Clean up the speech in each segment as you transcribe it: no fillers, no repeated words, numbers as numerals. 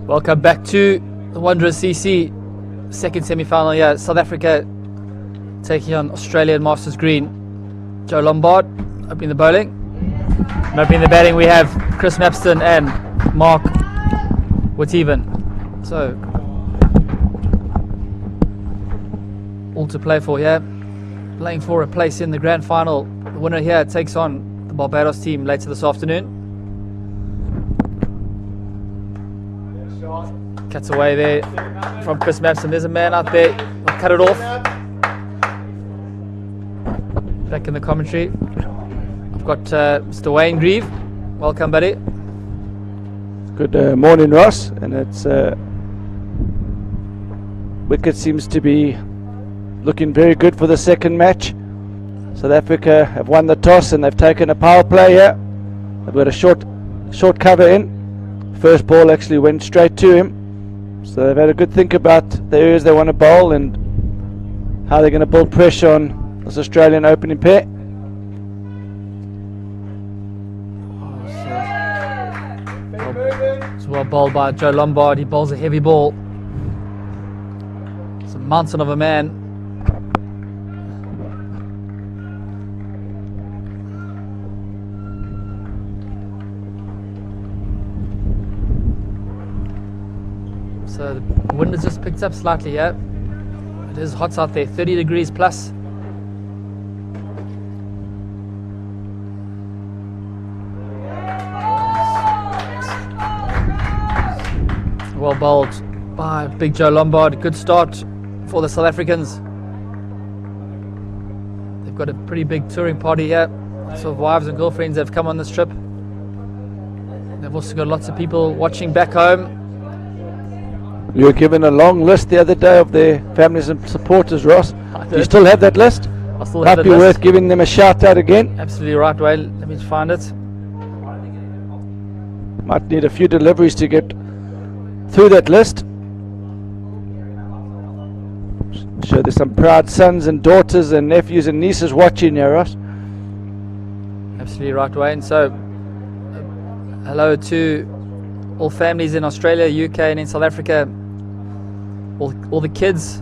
Welcome back to the Wanderers CC second semi-final here. South Africa taking on Australia in Masters Green. Joe Lombard opening the bowling. And opening the batting we have Chris Mapston and Mark Whiteven. So all to play for here. Playing for a place in the grand final. The winner here takes on the Barbados team later this afternoon. Cuts away there from Chris Mapston. There's a man out there. I'll cut it off. Back in the commentary, I've got Mr. Wayne Grieve. Welcome, buddy. Good morning, Ross. And it's wicket seems to be looking very good for the second match. South Africa have won the toss and they've taken a power play here. They've got a short cover in. First ball actually went straight to him. So they've had a good think about the areas they want to bowl and how they're going to build pressure on this Australian opening pair. It's well bowled by Joe Lombard. He bowls a heavy ball. It's a mountain of a man. So the wind has just picked up slightly here. It is hot out there, 30 degrees plus. Well bowled by Big Joe Lombard. Good start for the South Africans. They've got a pretty big touring party here. So wives and girlfriends have come on this trip. They've also got lots of people watching back home. You were given a long list the other day of their families and supporters, Ross. Do you still have that list? I still have Might that be list. worth giving them a shout out again. Absolutely right, Wayne. Let me find it. Might need a few deliveries to get through that list. So there's some proud sons and daughters and nephews and nieces watching here, Ross. Absolutely right, Wayne. So, hello to all families in Australia, UK, and in South Africa. All the kids.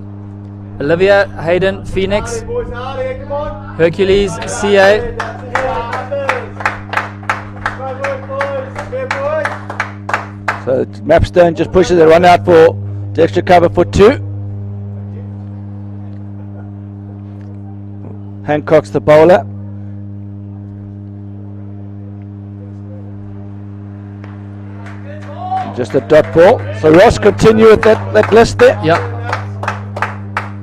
Olivia, Hayden, Phoenix, Hercules, CA. So Mapstone just pushes the run out for the extra cover for 2. Hancock's the bowler. Just a dot ball. So Ross, continue with that list there. Yep.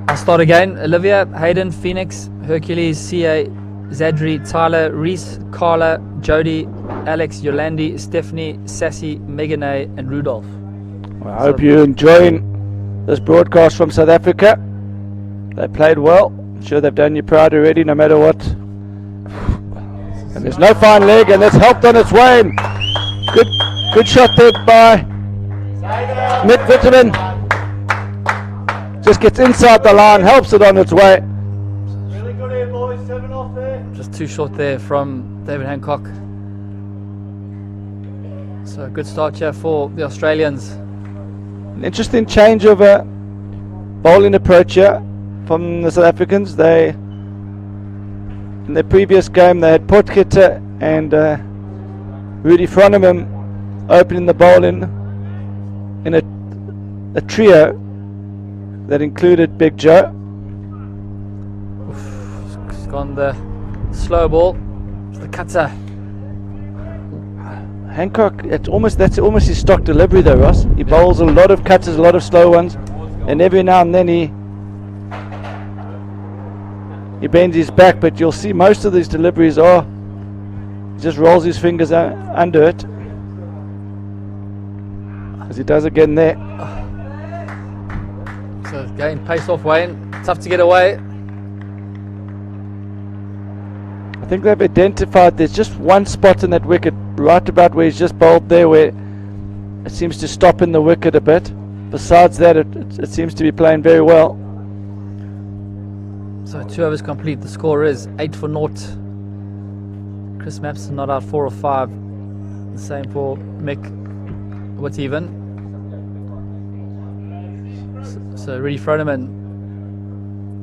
I'll start again. Olivia, Hayden, Phoenix, Hercules, CA, Zadri, Tyler, Reese, Carla, Jody, Alex, Yolandi, Stephanie, Sassy, Meganay, and Rudolph. Well, I hope you're enjoying this broadcast from South Africa. They played well. I'm sure they've done you proud already, no matter what. And there's no fine leg, and it's helped on its way. Good shot there by Mick Vitamin. Just gets inside the line, helps it on its way. Really good here, boys. 7 off there. Just too short there from David Hancock. So good start here for the Australians. An interesting change of a bowling approach here from the South Africans. In their previous game they had Potgieter and Rudy Froneman opening the bowling in a trio that included Big Joe. It's gone the slow ball. It's the cutter. Hancock, that's almost his stock delivery though, Ross. He bowls a lot of cutters, a lot of slow ones, and every now and then he bends his back, but you'll see most of these deliveries he just rolls his fingers under it, as he does again there. So again, pace off Wayne. Tough to get away. I think they've identified there's just one spot in that wicket, right about where he's just bowled there, where it seems to stop in the wicket a bit. Besides that, it seems to be playing very well. So 2 overs complete. The score is 8 for naught. Chris Mapston not out 4 or 5. The same for Mick Whiteven. So Rudy Froneman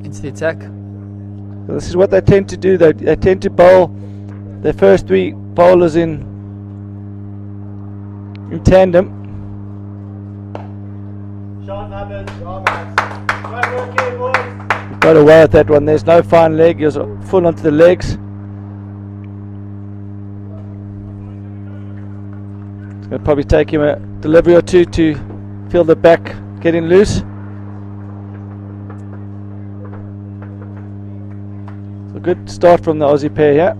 into the attack. This is what they tend to do. They tend to bowl their first 3 bowlers in tandem. Sean Abbott, right work here, boys. Got away with that one. There's no fine leg. He was full onto the legs. It's going to probably take him a delivery or 2 to feel the back getting loose. A good start from the Aussie pair here.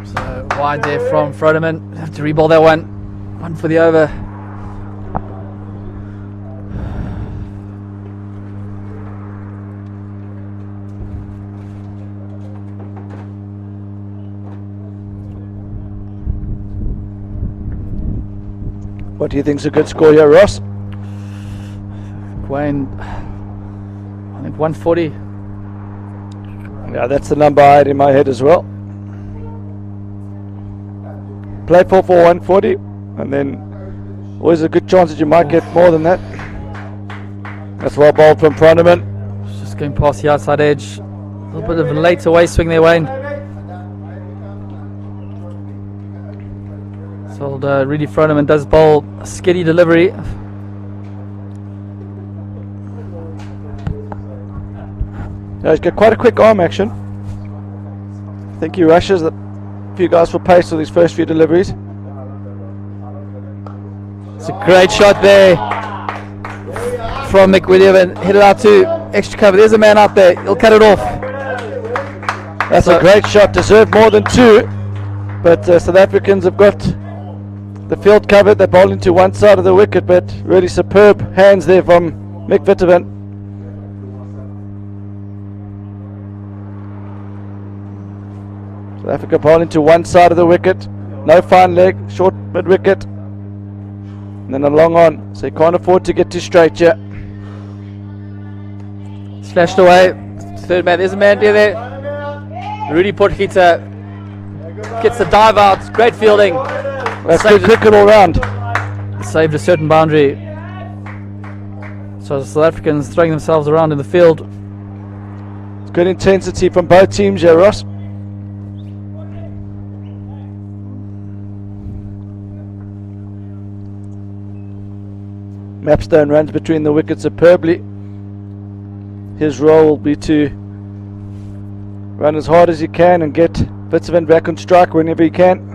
So wide there from Froneman. Have to reball that one. 1 for the over. What do you think's a good score here, Ross? Wayne, I think 140. Yeah, that's the number I had in my head as well. Play for 140, and then always a good chance that you might get more than that. That's well bowled from Froneman. Just going past the outside edge. A little bit of a late away swing there, Wayne. So Rudy Froneman does bowl a skiddy delivery. Now he's got quite a quick arm action. I think he rushes a few guys for pace with his first few deliveries. It's a great shot there from Mick Whiteven. Hit it out to extra cover. There's a man out there. He'll cut it off. That's a great shot. Deserved more than 2. But South Africans have got the field covered. They're bowling to one side of the wicket, but really superb hands there from Mick Whiteven. South Africa bowling to one side of the wicket. No fine leg, short mid wicket. And then a long on, so he can't afford to get too straight yet. Slashed away. Third man. There's a man there. Rudy Potgieter gets the dive out. Great fielding. That's good cricket all round. Saved a certain boundary. So the South Africans throwing themselves around in the field. It's good intensity from both teams here, Ross. Mapstone runs between the wickets superbly. His role will be to run as hard as he can and get Whiteven back on strike whenever he can.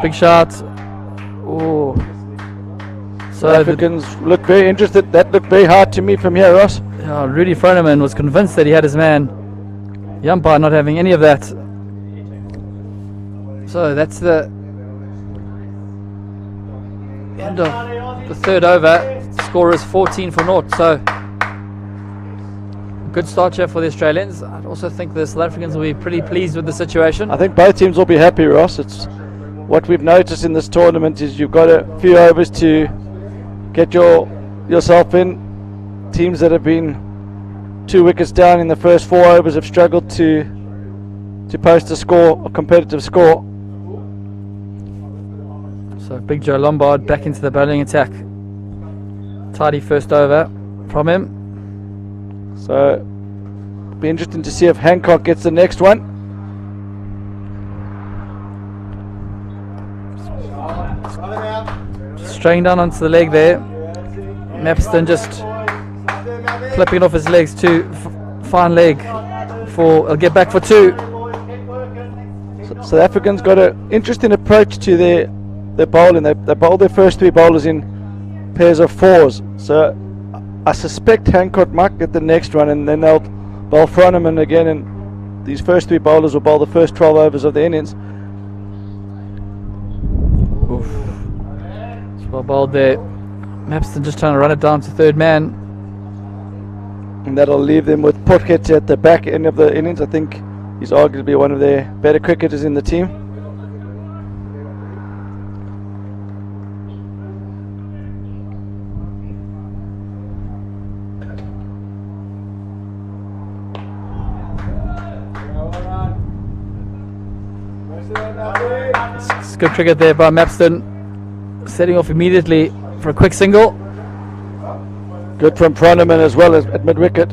Big shot. Oh. So South Africans look very interested. That looked very hard to me from here, Ross. Rudy Froneman was convinced that he had his man. The umpire not having any of that. So that's the end of the third over. Score is 14 for naught. So good start here for the Australians. I also think the South Africans will be pretty pleased with the situation. I think both teams will be happy, Ross. It's what we've noticed in this tournament is you've got a few overs to get yourself in. Teams that have been 2 wickets down in the first 4 overs have struggled to post a score, a competitive score. So Big Joe Lombard back into the bowling attack. Tidy first over from him. So be interesting to see if Hancock gets the next one. Straying down onto the leg there. Mapston just flipping off his legs too. Fine leg for. He'll get back for 2. South Africans got an interesting approach to their bowling. They bowl their first 3 bowlers in pairs of 4s. So I suspect Hancock might get the next one, and then they'll bowl Froneman again, and these first 3 bowlers will bowl the first 12 overs of the innings. Oof. It's well bowled there. Mapston just trying to run it down to third man. And that'll leave them with Potgieter at the back end of the innings. I think He's arguably one of their better cricketers in the team. It's good cricket there by Mapston, setting off immediately for a quick single. Good from Froneman as well as at mid-wicket.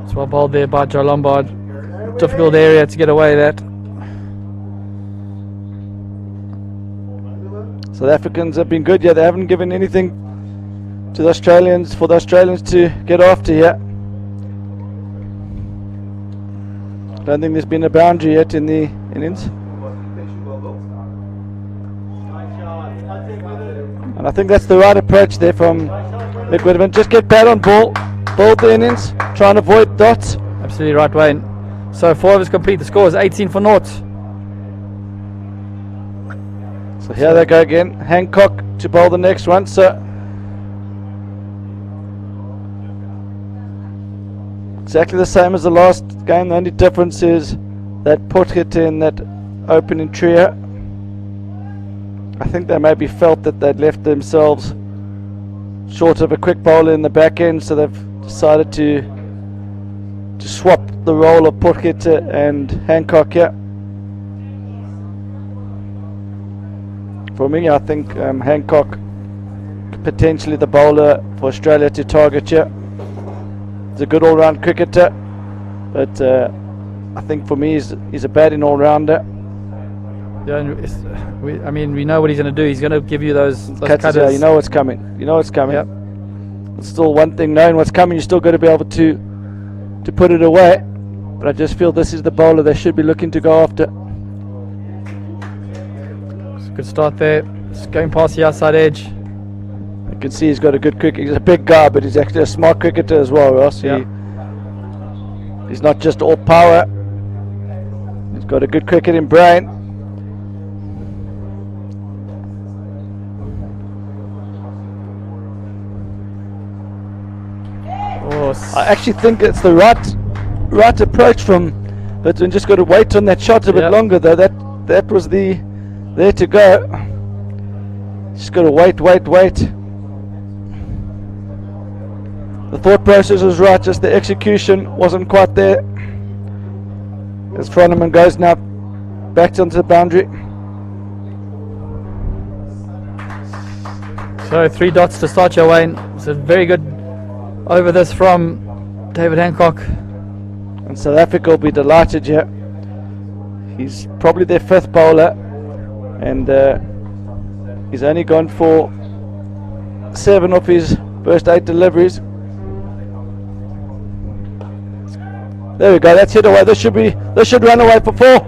It's well bowled there by Joe Lombard. Difficult area to get away that. South Africans have been good. Yeah, they haven't given anything to the Australians for the Australians to get after here. Don't think there's been a boundary yet in the innings. And I think that's the right approach there from Mick Whitterman. Just get bad on ball, build the innings, try and avoid dots. Absolutely right, Wayne. So 4 overs complete. The score is 18 for naught. So here they go again. Hancock to bowl the next one. So exactly the same as the last game. The only difference is that Port in that opening trio. I think they maybe felt that they'd left themselves short of a quick bowler in the back end, so they've decided to swap the role of Potgieter and Hancock here. For me, I think Hancock potentially the bowler for Australia to target here. He's a good all-round cricketer, but I think for me he's a batting all-rounder. Yeah, and we know what he's going to do. He's going to give you those cutters. Yeah, you know what's coming. You know what's coming. Yep. It's still one thing knowing what's coming. You still got to be able to put it away. But I just feel this is the bowler they should be looking to go after. It's a good start there. Just going past the outside edge. You can see he's got a good cricket. He's a big guy, but he's actually a smart cricketer as well, Ross. Yeah. He's not just all power. He's got a good cricketing brain. I actually think it's the right approach from Whitterman. Just got to wait on that shot a bit longer though. That was there to go. Just got to wait. The thought process was right, just the execution wasn't quite there. As Froneman goes now back onto the boundary. So 3 dots to start your Wayne. It's a very good over this from David Hancock. And South Africa will be delighted here. He's probably their 5th bowler, and he's only gone for 7 of his first 8 deliveries. There we go, that's hit away. This should run away for 4.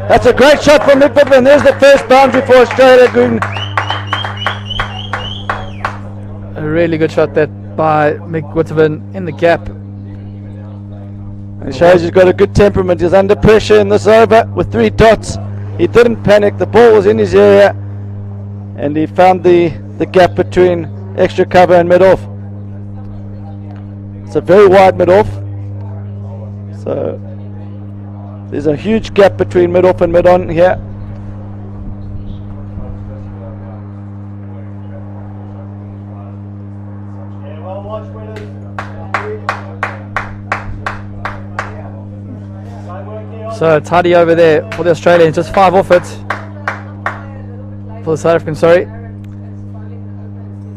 That's a great shot from Mick Whitterman. There's the first boundary for Australia. A really good shot that by Mick Whitterman in the gap. It shows he's got a good temperament. He's under pressure in this over with 3 dots. He didn't panic. The ball was in his area, and he found the gap between extra cover and mid-off. It's a very wide mid-off. So there's a huge gap between mid-off and mid-on here. So tidy over there for the Australians, just 5 off it for the South African, sorry.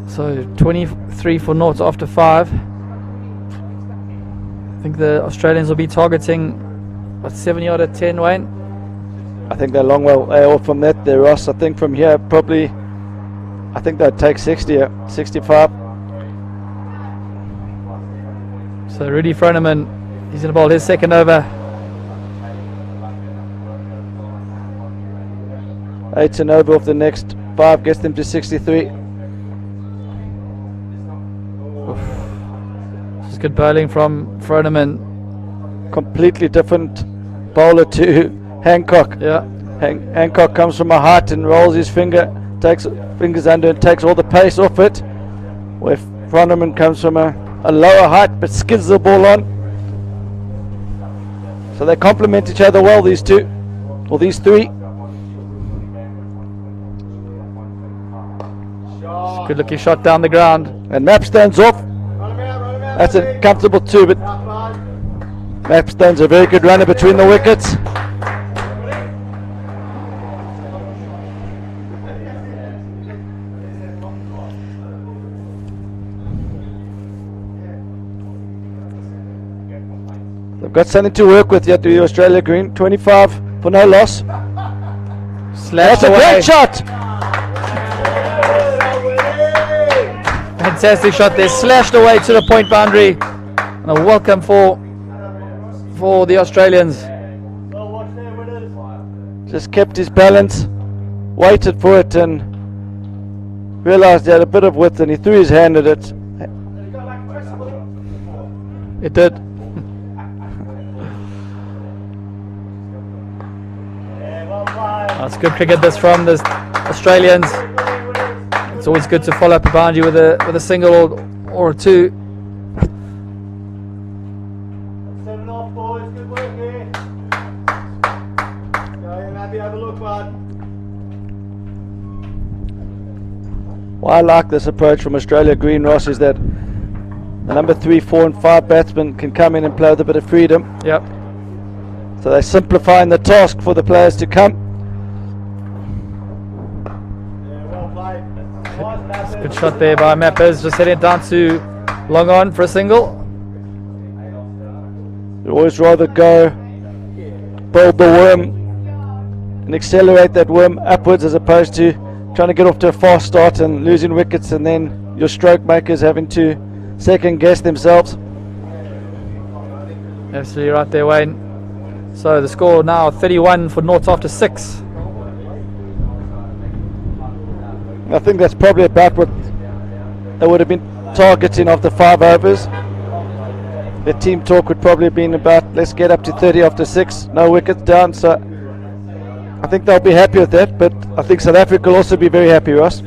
So 23 for naught after 5. I think the Australians will be targeting what, 7 yard at 10, Wayne? I think they're a long way off from that there, Ross. I think from here probably, I think they'd take 60, 65. So Rudy Froneman, he's going to bowl his 2nd over. 8 and over of the next 5 gets them to 63. This is good bowling from Froneman. Completely different bowler to Hancock. Yeah. Hancock comes from a height and rolls his takes fingers under and takes all the pace off it. Where Froneman comes from a lower height but skids the ball on. So they complement each other well, these two, or these three. Good looking shot down the ground. And Mapstone's off. Run him out. That's a comfortable two, but Mapstone's a very good runner between the wickets. They've got something to work with yet, the Australia Green. 25 for no loss. Slashed That's a away. great shot. Fantastic shot there. Slashed away to the point boundary. And a welcome for the Australians. Just kept his balance, waited for it, and realised he had a bit of width, and he threw his hand at it. It did. That's good cricket this from the Australians. It's always good to follow up a boundary with a single or a two. 7 off, boys. Good work here. Happy have a look, bud. What I like this approach from Australia Green, Ross, is that the number 3, 4 and 5 batsmen can come in and play with a bit of freedom. Yep. So they're simplifying the task for the players to come. Well played. Nice, Good shot there by Mappers. Just heading down to long on for a single. You'd always rather go build the worm and accelerate that worm upwards, as opposed to trying to get off to a fast start and losing wickets, and then your stroke makers having to second guess themselves. Absolutely right there, Wayne. So the score now 31 for North after 6. I think that's probably about what they would have been targeting after 5 overs. The team talk would probably have been about, let's get up to 30 after 6, no wickets down. So I think they'll be happy with that, but I think South Africa will also be very happy, Ross.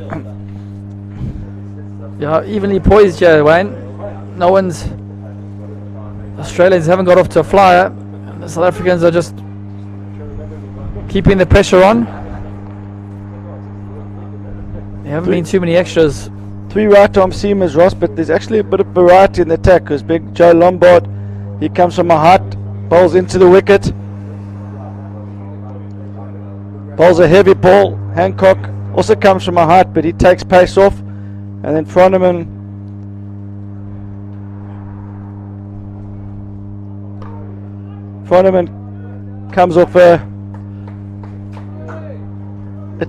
Yeah, evenly poised here, Wayne. No one's... Australians haven't got off to a flyer. The South Africans are just keeping the pressure on. There haven't been too many extras. 3 right arm seamers, Ross, but there's actually a bit of variety in the attack, because big Joe Lombard, he comes from a height, bowls into the wicket, bowls a heavy ball. Hancock also comes from a height, but he takes pace off. And then Froneman comes off a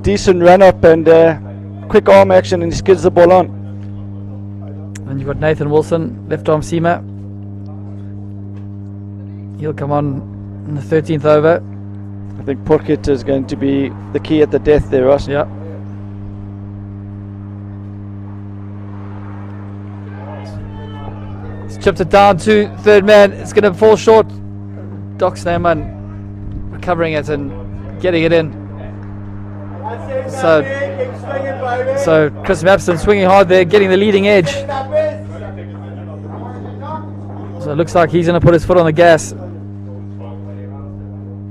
decent run up and quick arm action, and he skids the ball on. And you've got Nathan Wilson, left arm seamer. He'll come on in the 13th over. I think Porkit is going to be the key at the death there, Ross. Yeah. He's chipped it down to third man. It's going to fall short. Doc Snowman recovering it and getting it in. So Chris Mapson swinging hard there, getting the leading edge. So it looks like he's going to put his foot on the gas.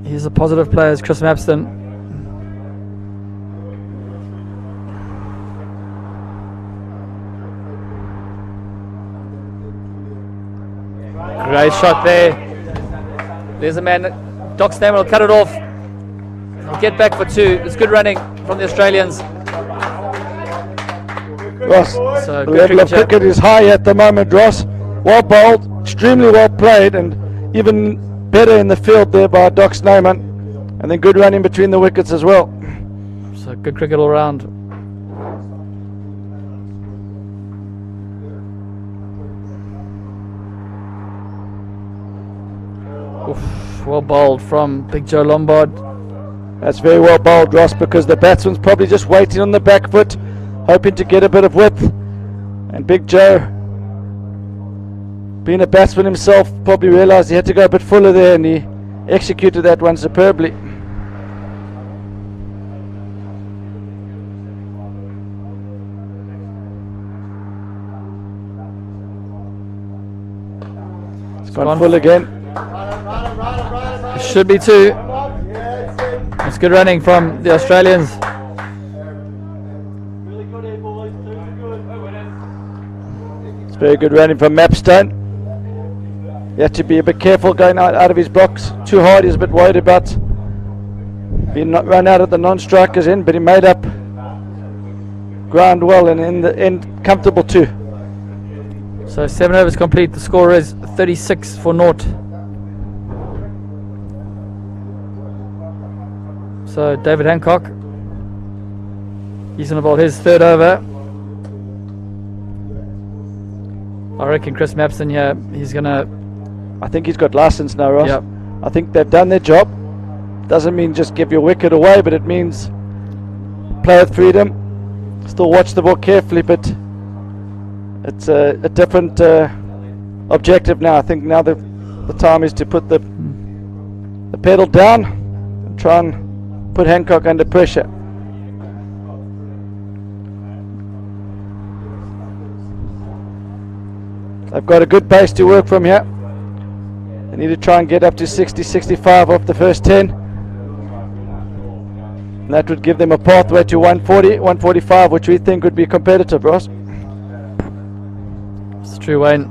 He's a positive player, is Chris Mapston. Great shot there. There's a man. Doc Snowman will cut it off. He'll get back for 2. It's good running from the Australians. Ross, So the good level of cricket. cricket is high at the moment, Ross. Well bowled, extremely well played, and even better in the field there by Doc Snowman. And then good running between the wickets as well. So good cricket all round. Oof, well bowled from Big Joe Lombard. That's very well bowled, Ross, because the batsman's probably just waiting on the back foot, hoping to get a bit of width. And Big Joe, being a batsman himself, probably realised he had to go a bit fuller there, and he executed that one superbly. Gone full again. It should be 2. It's good running from the Australians. Really good here, boys. Too good. It's very good running from Mapstone. You have to be a bit careful going out of his box too hard. He's a bit worried about being run out of the non-strikers in, but he made up ground well and in the end comfortable too. So 7 overs complete. The score is 36 for naught. So David Hancock, he's going to bowl his 3rd over. I reckon Chris Mapson here, he's going to... I think he's got license now, Ross. Yep. I think they've done their job. Doesn't mean just give your wicket away, but it means play with freedom. Still watch the ball carefully, but it's a different objective now. I think now the time is to put the pedal down and try and put Hancock under pressure. They've got a good pace to work from here. They need to try and get up to 60, 65 off the first 10. And that would give them a pathway to 140, 145, which we think would be competitive, Ross. It's true, Wayne.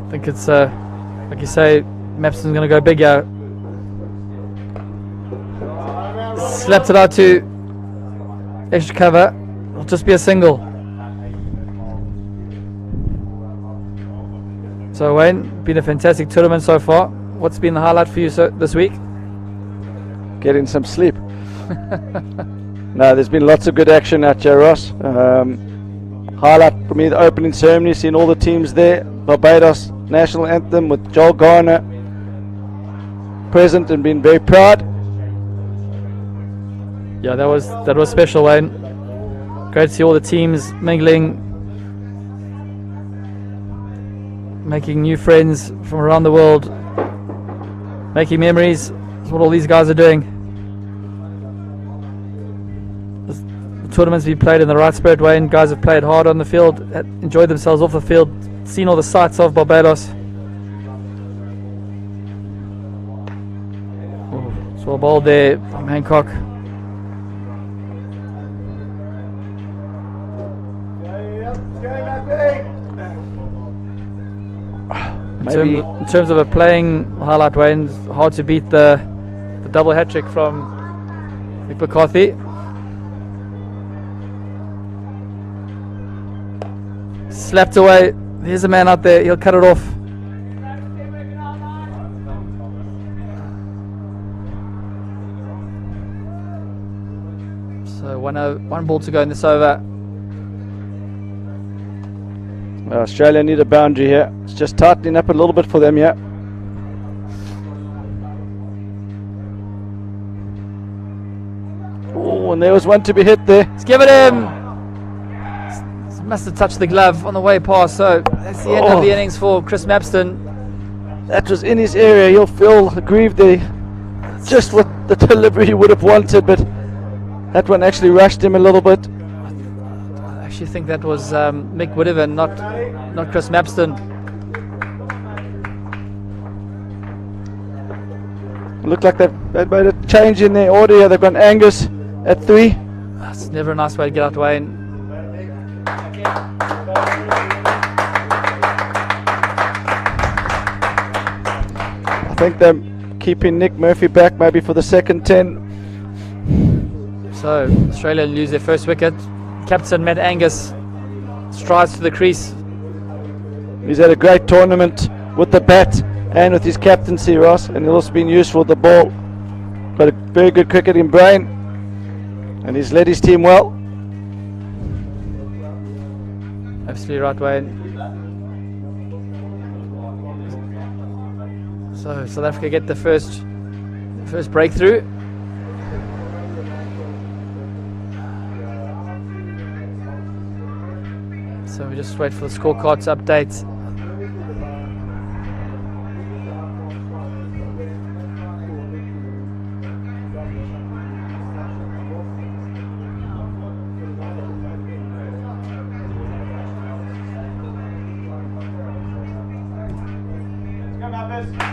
I think it's, like you say, Mapson's going to go big here. Slapped it out to extra cover. It'll just be a single. So Wayne, been a fantastic tournament so far. What's been the highlight for you this week? Getting some sleep. No, there's been lots of good action out here, Ross. Highlight for me, the opening ceremony, seeing all the teams there. Barbados national anthem with Joel Garner present and being very proud. Yeah, that was special, Wayne. Great to see all the teams mingling, making new friends from around the world, making memories. That's what all these guys are doing. The tournament's been played in the right spirit, Wayne. Guys have played hard on the field, enjoyed themselves off the field, seen all the sights of Barbados. So well bowled there from Hancock. In terms of a playing highlight, Wayne, it's hard to beat the double hat-trick from Mick McCarthy. Slapped away. There's a man out there. He'll cut it off. So one ball to go in this over. Australia need a boundary here. It's just tightening up a little bit for them here. Oh, and there was one to be hit there. Let's give it him. Must have touched the glove on the way past. So that's the end of the innings for Chris Mapston. That was in his area. He'll feel aggrieved there. Just what the delivery he would have wanted, but that one actually rushed him a little bit. I actually think that was Mick Whittaven, not Chris Mapston. Looked like they've made a change in their order here. They've got Angus at 3. That's never a nice way to get out, Wayne. I think they're keeping Nick Murphy back maybe for the second 10. So Australia lose their first wicket. Captain Matt Angus strides to the crease. He's had a great tournament with the bat and with his captaincy, Ross, and he's also been useful with the ball. Got a very good cricketing brain, and he's led his team well. Absolutely right, Wayne. So South Africa get the first breakthrough. So we just wait for the scorecard to update. Marcus.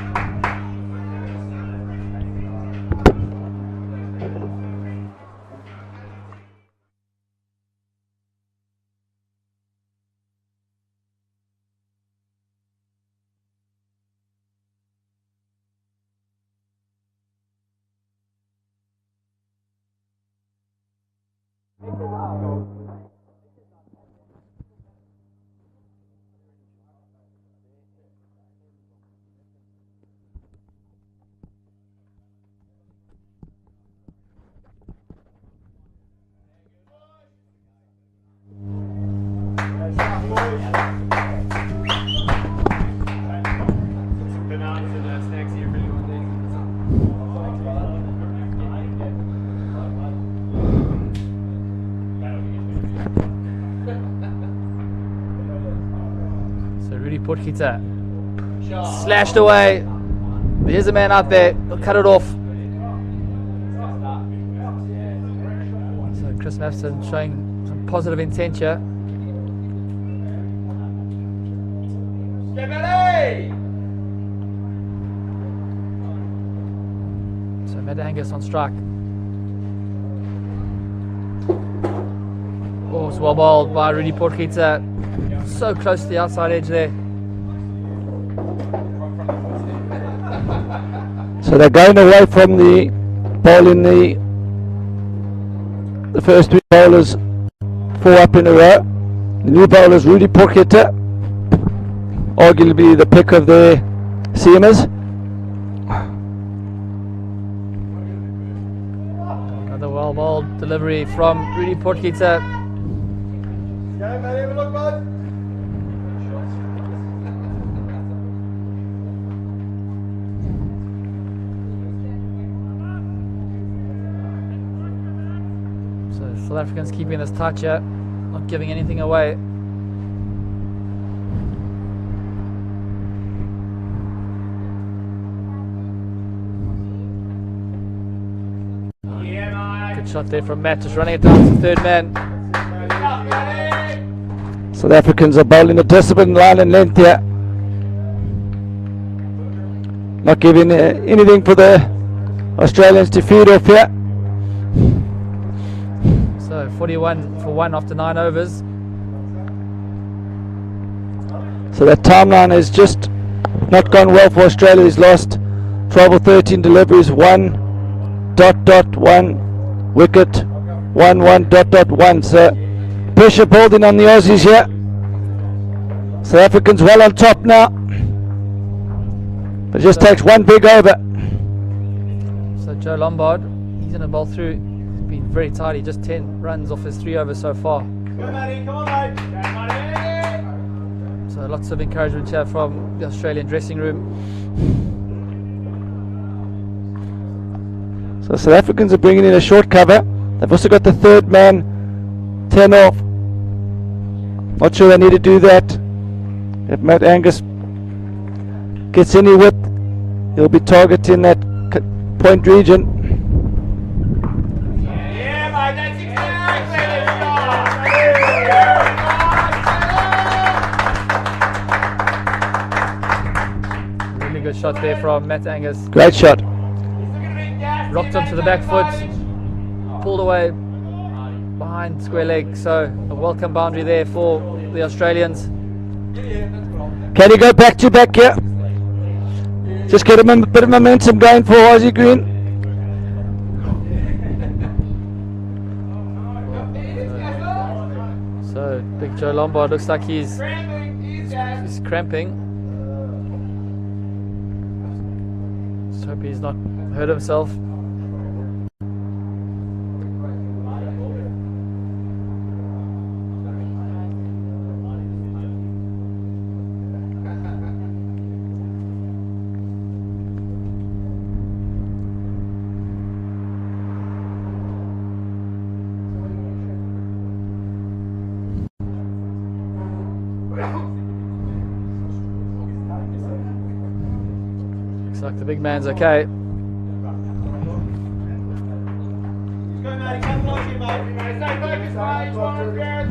So Rudy Potgieter slashed away. There's a man out there. He'll cut it off. So Chris Matheson showing some positive intent here. So Matt Angus on strike. Oh, it's well bowled by Rudy Potgieter. So close to the outside edge there. So they're going away from the ball in the first three bowlers, 4 up in a row. The new bowlers, Rudy Potgieter, arguably the pick of their seamers. Another well bowled delivery from Rudy Potgieter. Go, mate, have a look, bud. So South Africans keeping this tight here, not giving anything away. Good shot there from Matt, just running it down to the third man. South Africans are bowling a disciplined line and length here. Not giving anything for the Australians to feed off here. So 41 for 1 after 9 overs. So that timeline has just not gone well for Australia. He's lost 12 or 13 deliveries, 1.1 wicket, 1.1.1. So pressure building on the Aussies here. South Africans well on top now. But it just takes one big over. So Joe Lombard, he's going to bowl through. He's been very tidy, just 10 runs off his 3 overs so far. Go, Matty, come on, mate. Go, Matty. So lots of encouragement here from the Australian dressing room. So South Africans are bringing in a short cover. They've also got the third man 10 off. Not sure they need to do that. If Matt Angus gets any width, he'll be targeting that point region. Yeah, mate, that's exactly Really good shot there from Matt Angus. Great shot. Rocked him to the back foot, pulled away behind square leg. So a welcome boundary there for the Australians. Can he go back to back here? Just get a bit of momentum going for Aussie Green. So Big Joe Lombard looks like he's cramping. Just hope he's not hurt himself. Looks like the big man's okay. Go, Matty, come on, you, mate. Stay focused, mate. Come on, Gareth.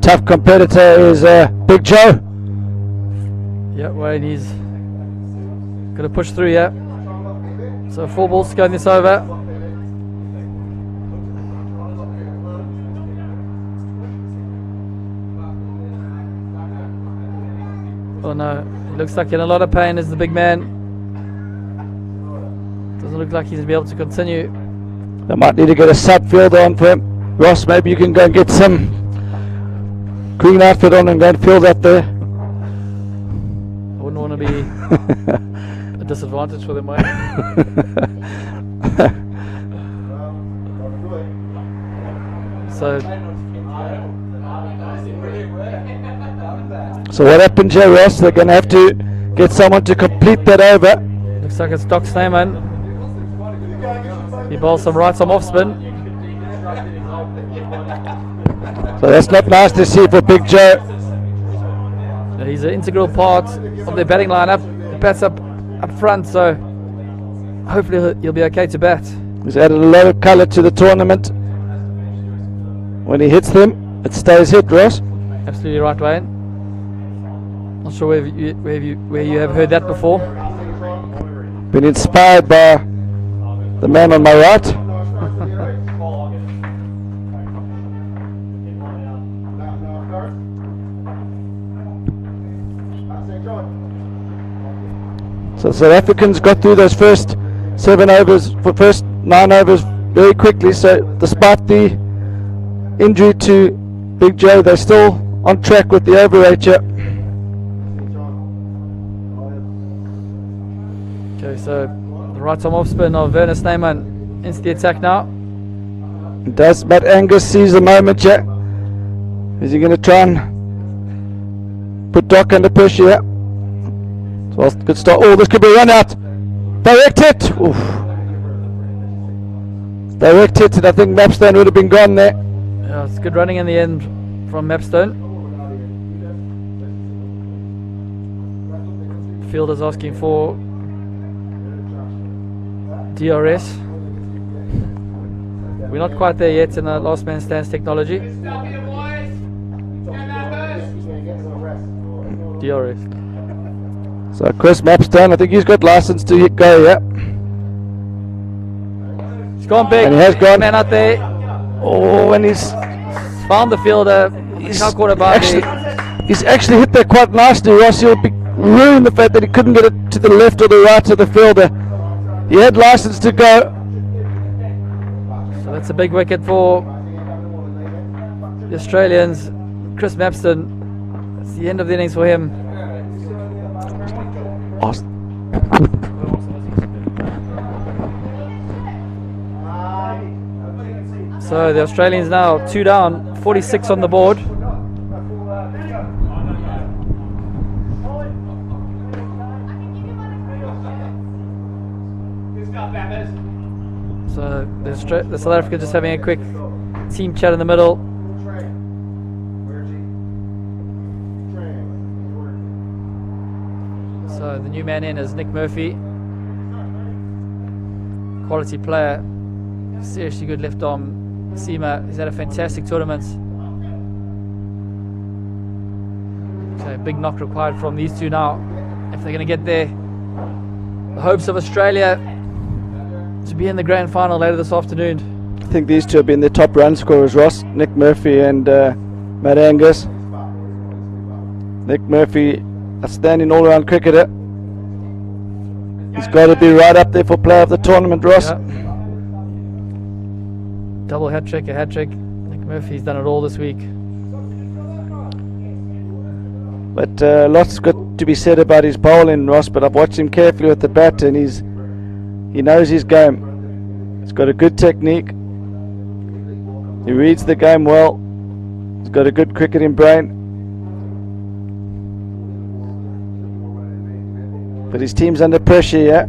tough competitor is Big Joe. Yeah, Wayne, he's going to push through, yeah. So 4 balls to go in this over. Oh no, he looks like in a lot of pain as the big man. Doesn't look like he's going to be able to continue. They might need to get a sub fielder on for him. Ross, maybe you can go and get some green outfit on and go and field up there. I wouldn't want to be a disadvantage for them, Wayne. So what happened, Joe Ross? They're going to have to get someone to complete that over. Looks like it's Doc Snyman. He bowls some right arm off spin. So that's not nice to see for Big Joe. He's an integral part of their batting lineup. He bats up front, so hopefully he'll be okay to bat. He's added a lot of colour to the tournament. When he hits them, it stays hit, Ross. Absolutely right, Wayne. Not sure where you have heard that before. Been inspired by the man on my right. So South Africans got through those first 9 overs very quickly. So despite the injury to Big Joe, they're still on track with the overager. Okay, so the right arm off spin of Werner Snyman into the attack now. Does Matt Angus seize the moment yet? Is he going to try and put Doc under pressure yet? So good start. Oh, this could be a run out. Direct hit. Oof. Direct hit, and I think Mapstone would have been gone there. Yeah, it's good running in the end from Mapstone. Fielder's asking for DRS. We're not quite there yet in the last man stands technology. DRS. So Chris Mapstone, I think he's got license to go, yeah. He's gone big. And he has gone. Man out there. Oh, and he's Found the fielder. He's not caught a he's actually hit that quite nicely, Ross. He'll be ruined the fact that he couldn't get it to the left or the right of the fielder. He had license to go. So that's a big wicket for the Australians. Chris Mapstone. It's the end of the innings for him. So the Australians now 2 down, 46 on the board. So the South Africa just having a quick team chat in the middle. So the new man in is Nick Murphy. Quality player, seriously good left arm seamer. He's had a fantastic tournament. So big knock required from these two now if they're going to get there. The hopes of Australia to be in the grand final later this afternoon. I think these two have been the top run scorers, Ross. Nick Murphy and Matt Angus. Nick Murphy, outstanding all-round cricketer. He's got to be right up there for player of the tournament, Ross. Yeah. Double hat-trick, a hat-trick. Nick Murphy's done it all this week. But lots got to be said about his bowling, Ross, but I've watched him carefully with the bat and he knows his game. He's got a good technique. He reads the game well. He's got a good cricketing brain. But his team's under pressure, yeah.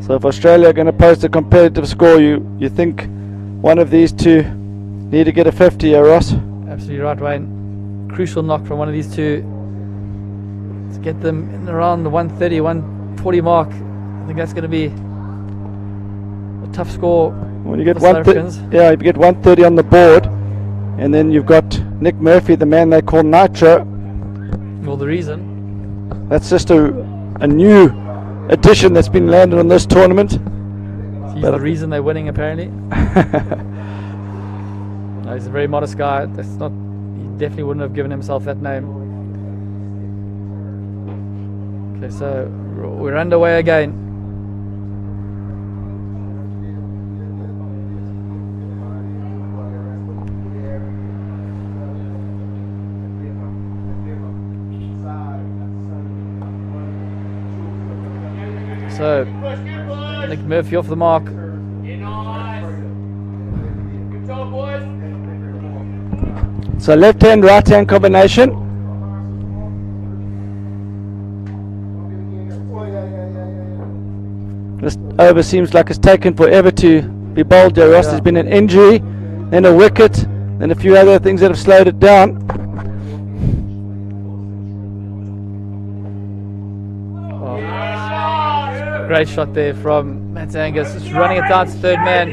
So if Australia are going to post a competitive score, you think one of these two need to get a 50 here, Ross? Absolutely right, Wayne. crucial knock from one of these two to get them in around the 130, 140 mark. I think that's going to be a tough score. When you get for South Africans. yeah, if you get 130 on the board, and then you've got Nick Murphy, the man they call Nitro. Well, the reason. That's just a new addition that's been landed on this tournament. He's But the reason they're winning, apparently. No, he's a very modest guy. That's not. He definitely wouldn't have given himself that name. Okay, so we're underway again. So Nick Murphy off the mark. Good job, boys. So left hand, right hand combination. This over seems like it's taken forever to be bowled, Joe Ross. Yeah. There's been an injury, then a wicket, then a few other things that have slowed it down. Great shot there from Matt Angus. Just running it down to third man.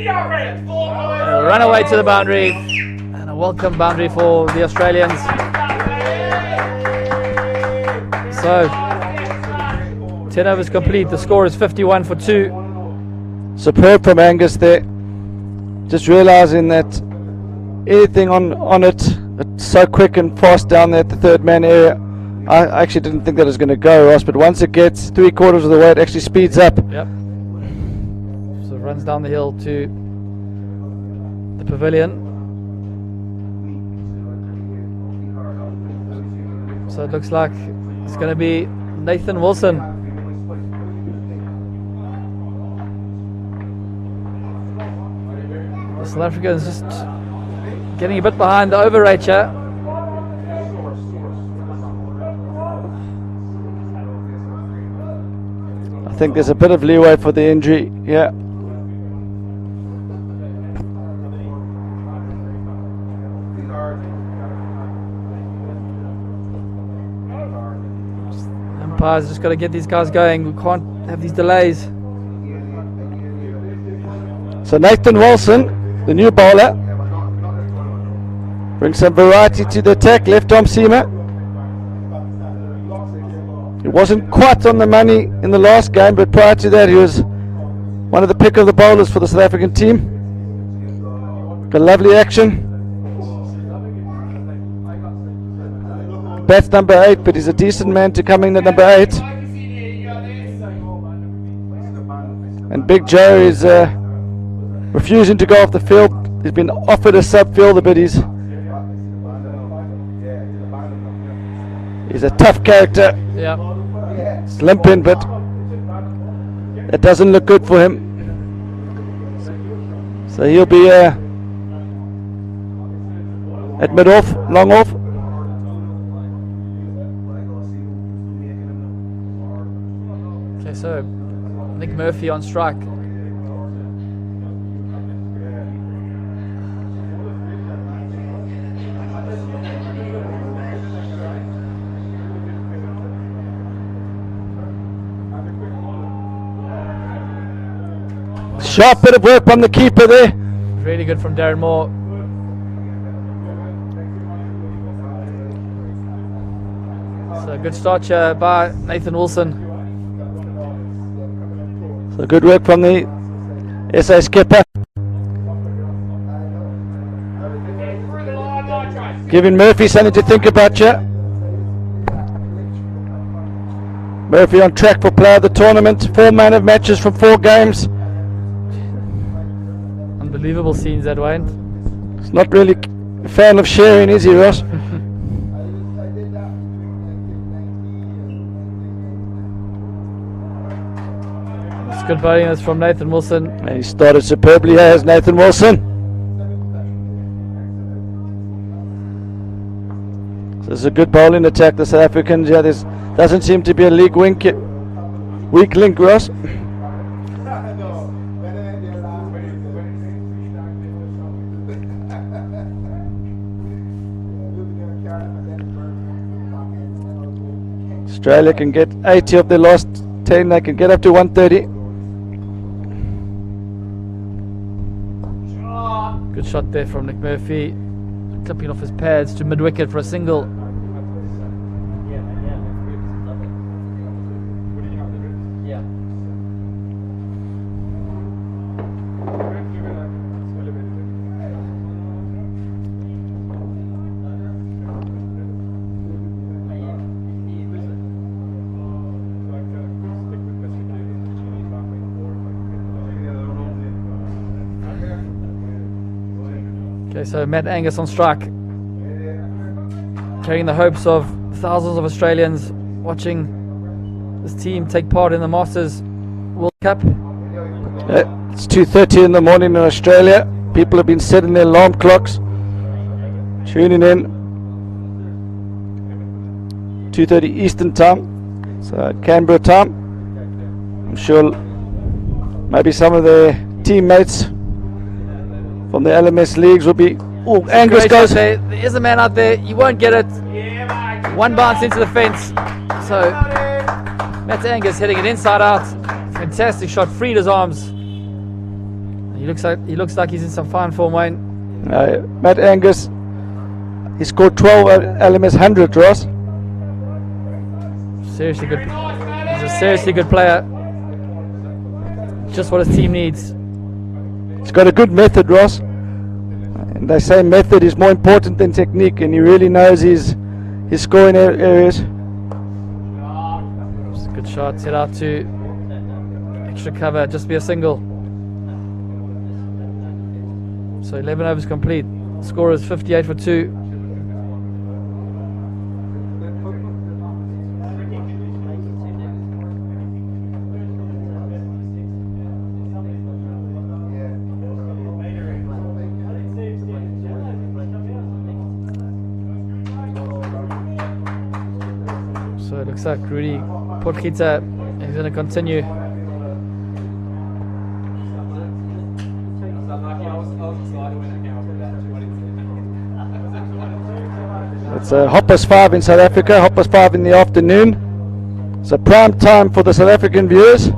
A run away to the boundary. And a welcome boundary for the Australians. So 10 overs complete. The score is 51 for 2. Superb from Angus there. Just realising that anything on it, it's so quick and fast down there at the third man area. I actually didn't think that was going to go, Ross, but once it gets 3/4 of the way, it actually speeds up. Yep. So it runs down the hill to the pavilion. So it looks like it's going to be Nathan Wilson. The South Africa is just getting a bit behind the over rate here. I think there's a bit of leeway for the injury. Yeah. Umpire's just got to get these guys going. We can't have these delays. So Nathan Wilson, the new bowler, brings some variety to the attack. Left arm seamer. He wasn't quite on the money in the last game, but prior to that he was one of the pick of the bowlers for the South African team. Got lovely action. Bats number 8, but he's a decent man to come in at number 8. And Big Joe is refusing to go off the field. He's been offered a sub fielder, but he's a tough character. Yeah. It's limping, but it doesn't look good for him. So he'll be at mid off, long off. Okay, so Nick Murphy on strike. Sharp bit of work from the keeper there. Really good from Darren Moore. So good start here by Nathan Wilson. So good work from the SA skipper. Giving Murphy something to think about here. Murphy on track for player of the tournament. 4 man of matches from 4 games. Unbelievable scenes that Wayne. He's not really a fan of sharing, is he, Ross? It's good bowling that's from Nathan Wilson. And he started superbly here as Nathan Wilson. So this is a good bowling attack, the South Africans. Yeah, there doesn't seem to be a weak link, Ross. Australia can get 80 of their last 10. They can get up to 130. Good shot there from Nick Murphy, clipping off his pads to mid-wicket for a single. Okay, so Matt Angus on strike, carrying the hopes of thousands of Australians watching this team take part in the Masters World Cup. It's 2:30 in the morning in Australia. People have been setting their alarm clocks, tuning in. 2:30 Eastern time, so Canberra time. I'm sure maybe some of their teammates from the LMS leagues will be. Oh, Angus goes. There is a man out there. You won't get it. One bounce into the fence. So Matt Angus hitting it inside out. Fantastic shot. Freed his arms. He looks like he's in some fine form, Wayne. Matt Angus. He scored 12 LMS 100, Ross. Seriously good. He's a seriously good player. Just what his team needs. He's got a good method, Ross. And they say method is more important than technique, and he really knows his scoring areas. Just a good shot. Set out to extra cover. Just be a single. So 11 overs complete. Score is 58 for 2. So it looks like Rudy Potgieter is going to continue. It's Hoppers 5 in South Africa, Hoppers 5 in the afternoon. It's a prime time for the South African viewers.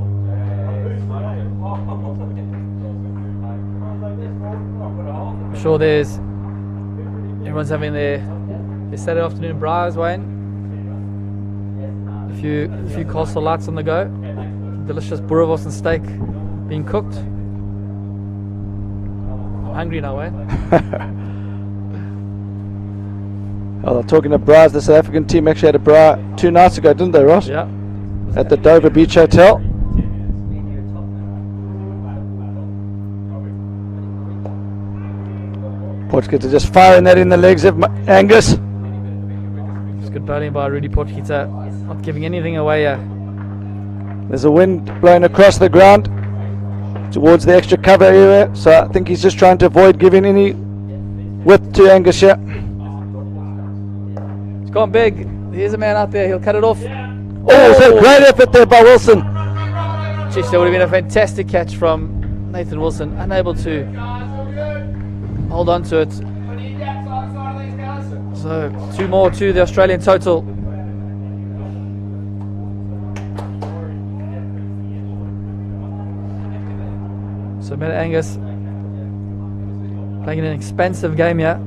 I'm sure everyone's having their Saturday afternoon braais, Wayne. A few castle lights on the go. Delicious boerewors and steak being cooked. I'm hungry now, Wayne. Oh, talking of bras, the South African team actually had a bra 2 nights ago, didn't they, Ross? Yeah. At the Dover Beach Hotel. Potgieter just firing that in the legs of Angus. It's good bowling by Rudy Potgieter, not giving anything away here. There's a wind blowing across the ground towards the extra cover area, so I think he's just trying to avoid giving any width to Angus here. It's gone big. Here's a man out there. He'll cut it off. Oh, so great effort there by Wilson. Geez, there would have been a fantastic catch from Nathan Wilson, unable to hold on to it. So 2 more to the Australian total. So Matt Angus playing an expensive game here.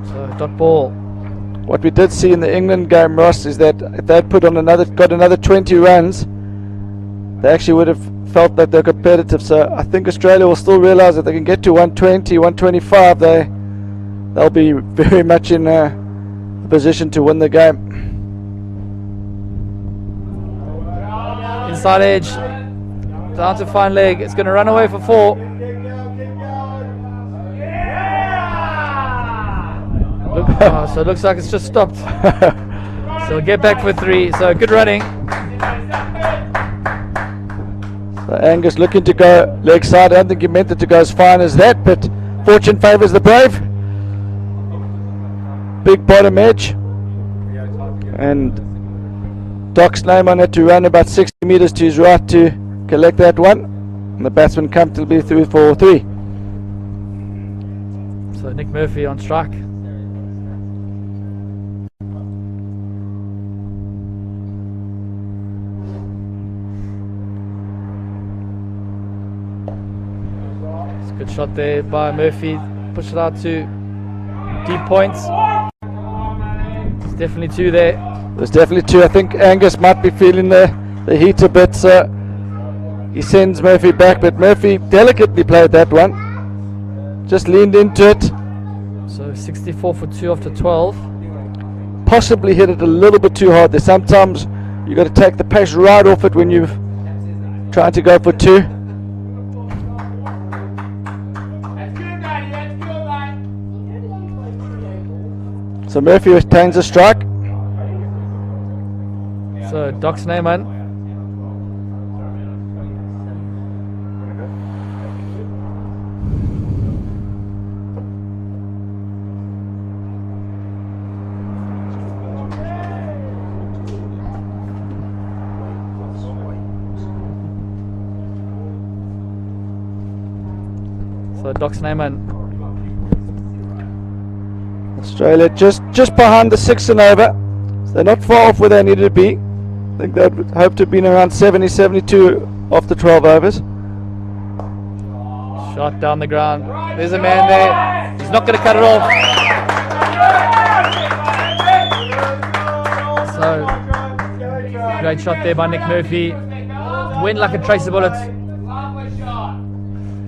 So dot ball. What we did see in the England game, Ross, is that if they'd got another 20 runs, they actually would have felt that they're competitive. So I think Australia will still realise that they can get to 120, 125. They'll be very much in a position to win the game. Inside edge, down to fine leg. It's going to run away for 4. So it looks like it's just stopped. So we'll get back for 3. So good running. So Angus looking to go leg side. I don't think he meant it to go as fine as that, but fortune favours the brave. Big bottom edge. And Doc's name on it to run about 60 metres to his right to collect that one. And the batsman comfortably through for 3. So Nick Murphy on strike. It's a good shot there by Murphy. Push it out to deep points. There's definitely 2 there. There's definitely 2. I think Angus might be feeling the heat a bit, so he sends Murphy back, but Murphy delicately played that one. Just leaned into it. So 64 for 2 after 12. Possibly hit it a little bit too hard there. Sometimes you got to take the pace right off it when you're trying to go for 2. That's good, Daddy. That's good, mate. So Murphy retains a strike. So Doc Snyman. So Doc Snyman. Australia just behind the 6 and over. So they're not far off where they needed to be. I think they'd hope to have been around 70, 72 after 12 overs. Shot down the ground. There's a man there. He's not going to cut it off. So, great shot there by Nick Murphy. Went like a tracer bullet.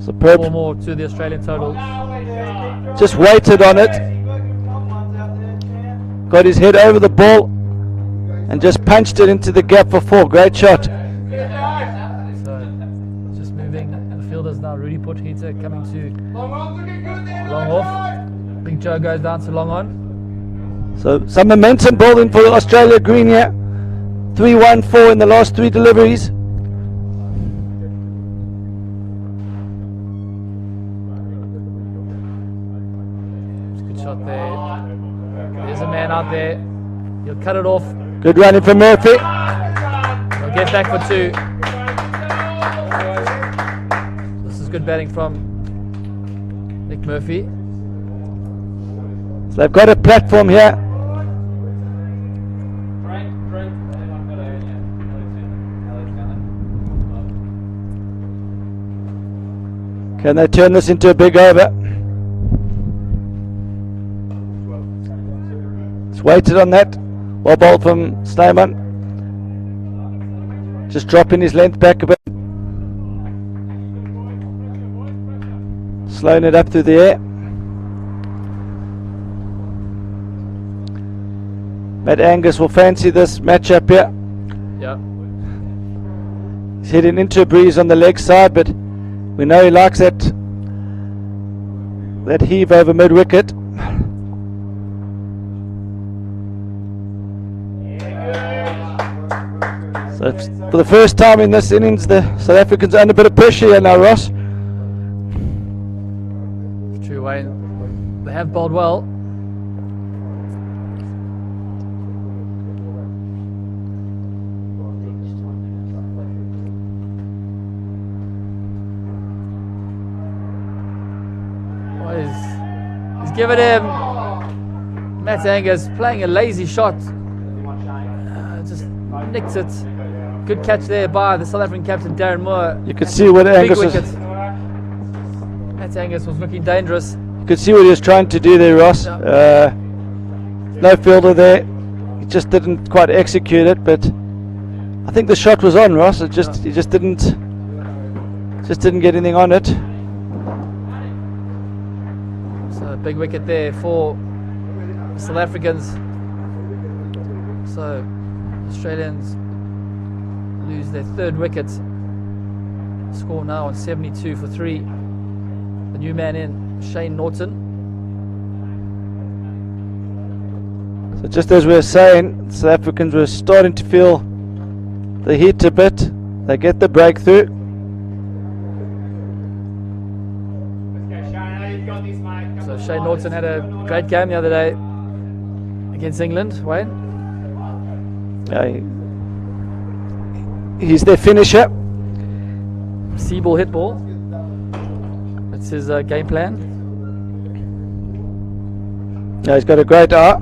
Superb. 4 more to the Australian total. Just waited on it. Got his head over the ball and just punched it into the gap for 4. Great shot. So, just moving. The fielders now. Rudy Potgieter coming to long off. Big Joe goes down to long on. So some momentum building for Australia green here. 3-1-4 in the last 3 deliveries. Good shot there. There's a man out there. He'll cut it off. Good running from Murphy. He'll get back for 2. This is good batting from Nick Murphy. So they've got a platform here. Can they turn this into a big over? Just waited on that. Well bowled from Snyman. Just dropping his length back a bit. Slowing it up through the air. Matt Angus will fancy this matchup here. Yeah. He's heading into a breeze on the leg side, but we know he likes that heave over mid wicket. So for the first time in this innings, the South Africans are under a bit of pressure here now, Ross. It's true, Wayne. They have bowled well. He's given him. Matt Angus playing a lazy shot. Just nicked it. Good catch there by the South African captain Darren Moore. You could see what Angus was. Matt Angus was looking dangerous. You could see what he was trying to do there, Ross. No fielder there. He just didn't quite execute it, but I think the shot was on, Ross. He just didn't get anything on it. So big wicket there for South Africans. So Australians lose their 3rd wicket. Score now on 72 for 3. The new man in, Shane Norton. So just as we were saying, South Africans were starting to feel the heat a bit. They get the breakthrough. So Shane Norton had a great game the other day against England, Wayne. He's their finisher. see ball, hit ball. That's his game plan. Yeah, he's got a great eye.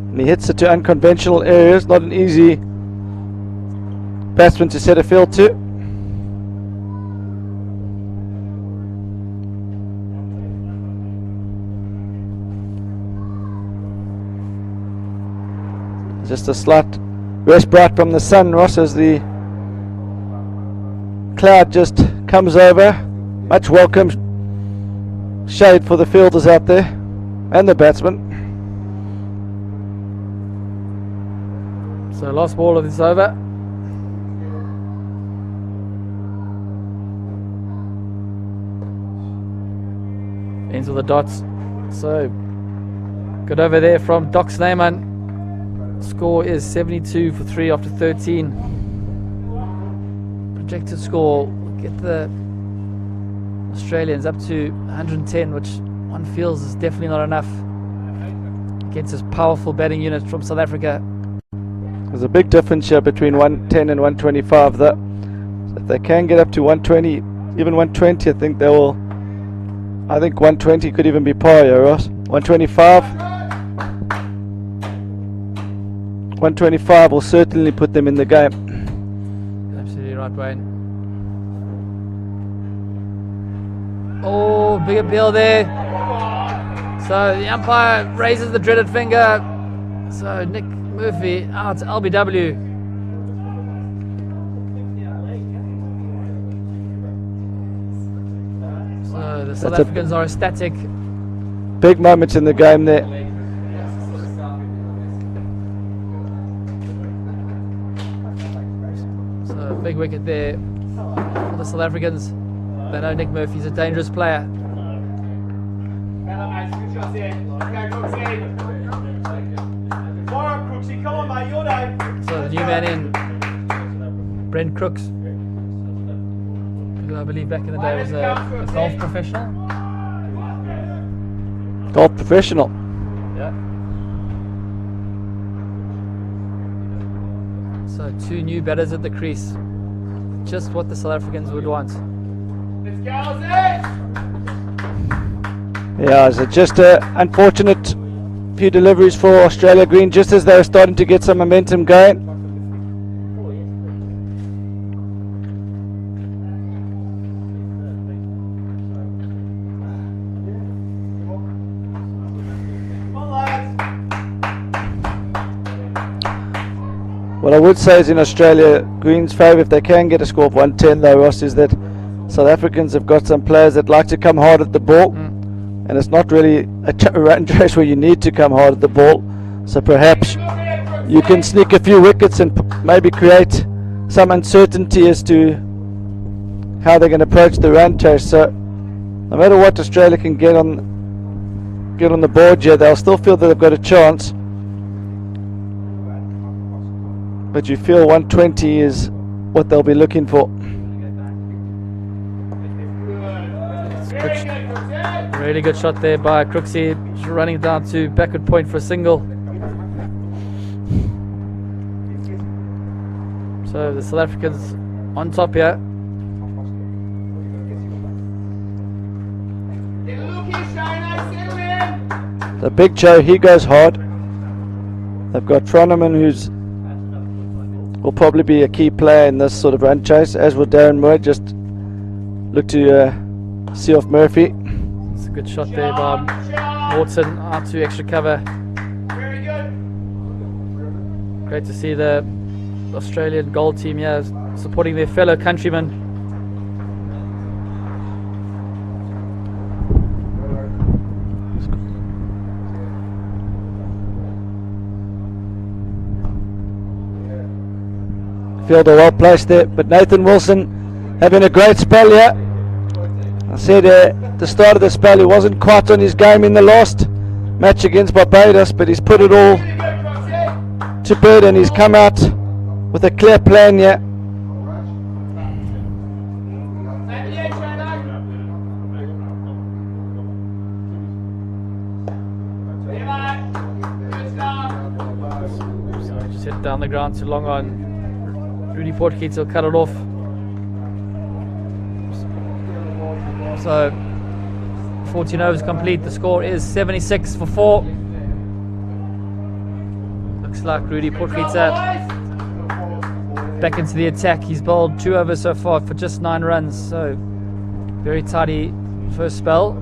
And he hits it to unconventional areas. Not an easy batsman to set a field to. Just a slight respite from the sun, Ross, as the cloud just comes over. Much welcome shade for the fielders out there and the batsmen. So last ball of this over. Ends with the dots. So good over there from Doc Snyman. Score is 72 for 3 after 13. Projected score will get the Australians up to 110, which one feels is definitely not enough against this powerful batting unit from South Africa. There's a big difference here between 110 and 125 though. So if they can get up to 120, even 120, I think they will. I think 120 could even be par here, Ross. 125 will certainly put them in the game. Absolutely right, Wayne. Oh, big appeal there. So the umpire raises the dreaded finger. So Nick Murphy out to LBW. So the South Africans are ecstatic. Big moments in the game there. So big wicket there for the South Africans. They know Nick Murphy's a dangerous player. So the new man in, Brent Crooks, who I believe back in the day was a golf professional. Golf professional. Yeah. So 2 new batters at the crease. Just what the South Africans would want. Yeah, it's just an unfortunate few deliveries for Australia Green, just as they're starting to get some momentum going. What I would say is in Australia Green's favour, if they can get a score of 110 though, Ross, is that South Africans have got some players that like to come hard at the ball. And it's not really a run chase where you need to come hard at the ball. So perhaps you can sneak a few wickets and maybe create some uncertainty as to how they're going to approach the run chase. So no matter what Australia can get on the board here, they'll still feel that they've got a chance. But you feel 120 is what they'll be looking for. Really good shot there by Crooksy, running down to backward point for a single. So the South Africans on top here. The Big Joe, he goes hard. They've got Froneman, who's will probably be a key player in this sort of run chase, as will Darren Moore. Just look to see off Murphy. It's a good shot there by Morton out to extra cover. Great to see the Australian goal team here supporting their fellow countrymen. Fielder well placed there, but Nathan Wilson having a great spell here. I said at the start of the spell he wasn't quite on his game in the last match against Barbados, but he's put it all to bed and he's come out with a clear plan here. So just hit down the ground to long on. Rudy Potgieter will cut it off. So 14 overs complete. The score is 76 for 4. Looks like Rudy Potgieter back into the attack. He's bowled 2 overs so far for just 9 runs. So very tidy first spell.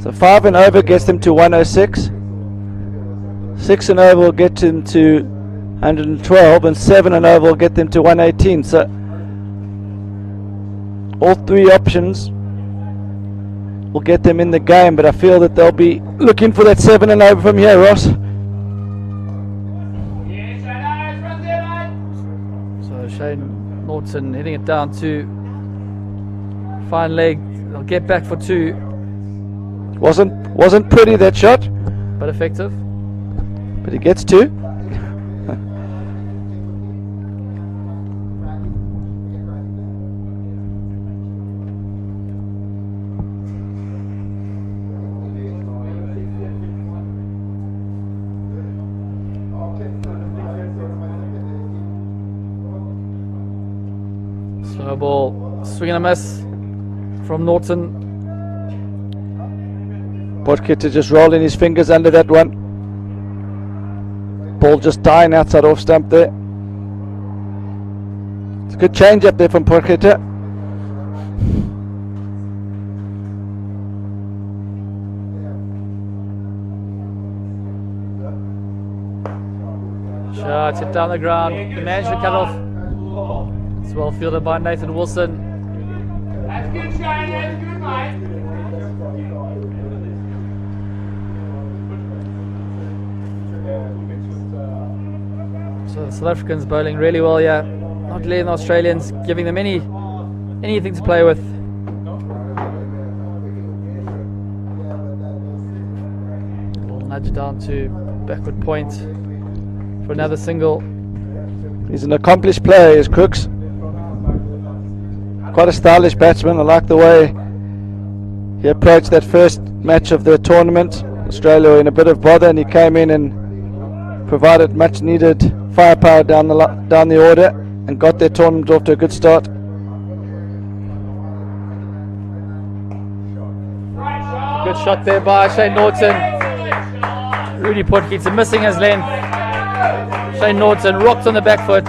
So 5 and over gets them to 106. 6 and over will get them to 112, and 7 and over will get them to 118. So all 3 options will get them in the game, but I feel that they'll be looking for that 7 and over from here, Ross. So Shane Norton hitting it down to fine leg. They'll get back for 2, Wasn't pretty, that shot, but effective. but he gets 2. Slow ball, swing and a miss from Norton. Potgieter just rolling his fingers under that one. Ball just dying outside off stump there. It's a good change up there from Potgieter. Shot hit down the ground. The man should cut off. It's well fielded by Nathan Wilson. That's good, Shane. That's good, mate. So the South Africans bowling really well, yeah. Not letting the Australians, giving them anything to play with. We'll nudge down to backward point for another single. He's an accomplished player, is Crooks. Quite a stylish batsman. I like the way he approached that first match of the tournament. Australia were in a bit of bother, and he came in and provided much needed firepower down the order and got their tournament off to a good start. Good shot there by Shane Norton. Rudy Potgieter missing his length. Shane Norton rocked on the back foot.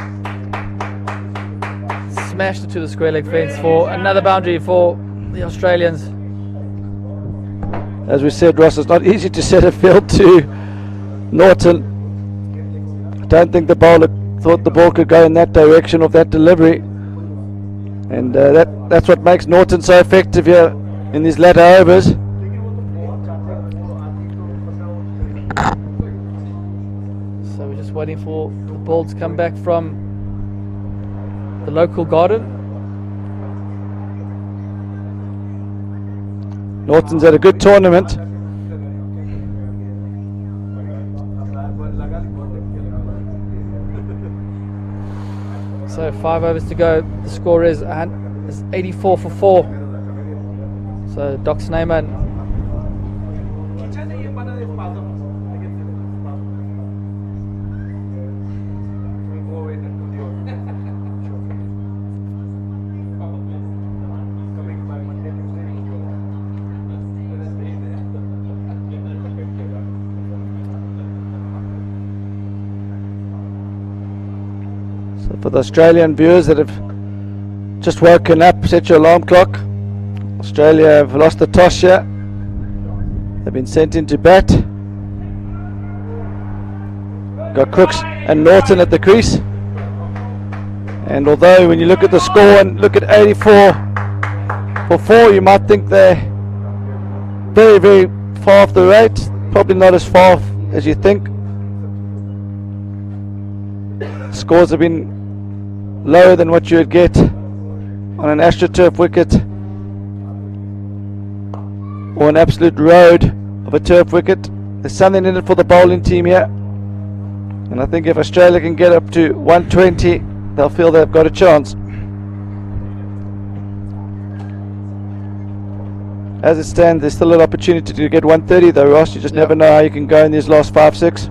Smashed it to the square leg fence for another boundary for the Australians. As we said, Ross, it's not easy to set a field to Norton. I don't think the bowler thought the ball could go in that direction of that delivery, and that's what makes Norton so effective here in these latter overs. So we're just waiting for the ball to come back from the local garden. Norton's had a good tournament. So 5 overs to go. The score is 84 for 4. So Doc Snyman. So for the Australian viewers that have just woken up, set your alarm clock. Australia have lost the toss here. They've been sent into bat. Got Crooks and Norton at the crease. And although when you look at the score and look at 84 for 4, you might think they're very, very far off the rate. Probably not as far off as you think. Scores have been lower than what you would get on an AstroTurf wicket or an absolute road of a turf wicket. There's something in it for the bowling team here, and I think if Australia can get up to 120, they'll feel they've got a chance. as it stands, there's still an opportunity to get 130 though, Ross. You just never know how you can go in these last 5 overs.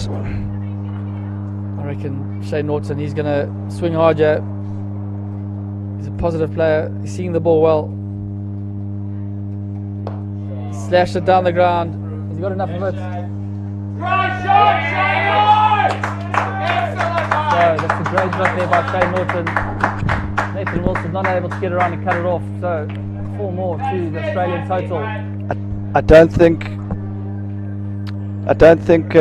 I reckon Shane Norton, he's going to swing hard, yeah. He's a positive player. He's seeing the ball well. He slashed it down the ground. Has he got enough of it? Right shot, Shane! So that's a great shot there by Shane Norton. Nathan Wilson not able to get around and cut it off. So 4 more to the Australian total. I don't think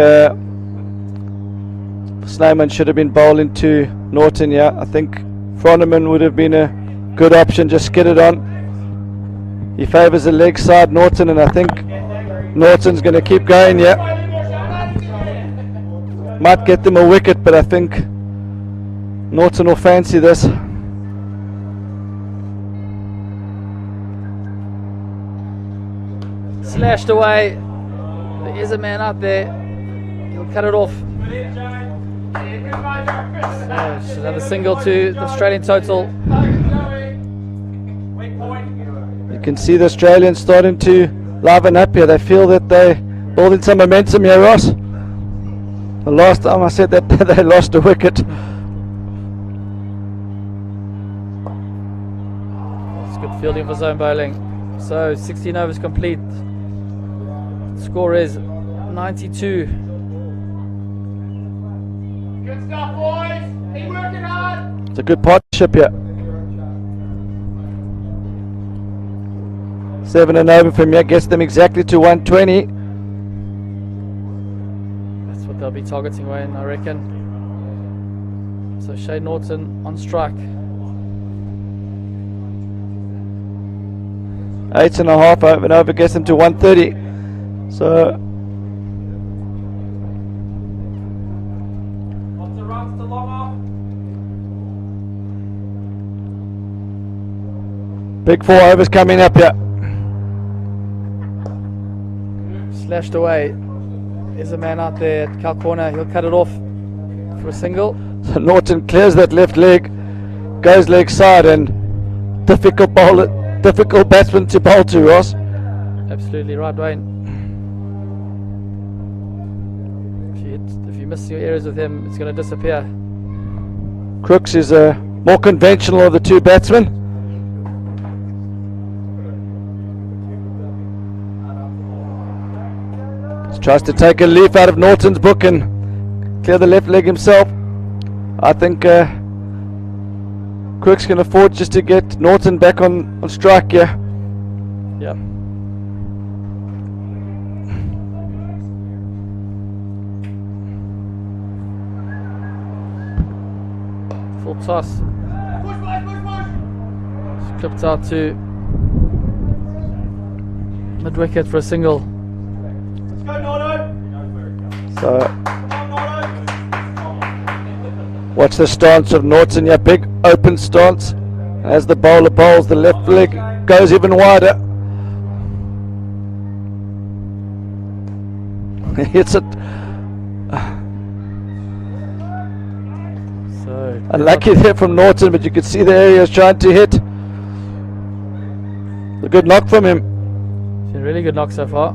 Snyman should have been bowling to Norton. Yeah, I think Froneman would have been a good option. Just get it on. He favours the leg side, Norton, and I think Norton's going to keep going. Yeah, might get them a wicket, but I think Norton will fancy this. Slashed away. There is a man out there. He'll cut it off. So should have a single to the Australian total. You can see the Australians starting to liven up here. They feel that they're building some momentum here, Ross. The last time I said that they lost a wicket. It's good fielding for zone bowling. So 16 overs complete. Score is 92. Good stuff, boys. Keep working hard. It's a good partnership here. 7 and over from here gets them exactly to 120. That's what they'll be targeting, Wayne, I reckon. So Shane Norton on strike. 8.5 over and over gets them to 130. So Lots of runs to long off. big 4 overs coming up here. Slashed away. There's a man out there at Cal corner. He'll cut it off for a single. So Norton clears that left leg, goes leg side, and difficult batsman to bowl to, Ross. Absolutely right, Wayne. If you miss your areas with him, it's going to disappear. Crooks is a more conventional of the 2 batsmen. Tries to take a leaf out of Norton's book and clear the left leg himself. I think Crooks can afford just to get Norton back on strike here. Yep. Full toss. Push, boys, push, push. Clipped out to mid wicket for a single. Let's go, Nordo. So Come on, Nordo. watch the stance of Norton, yeah, big open stance. As the bowler bowls, the left leg goes even wider. He hits it. So Unlucky there from Norton, but you can see the area is trying to hit. A good knock from him. it's been a really good knock so far.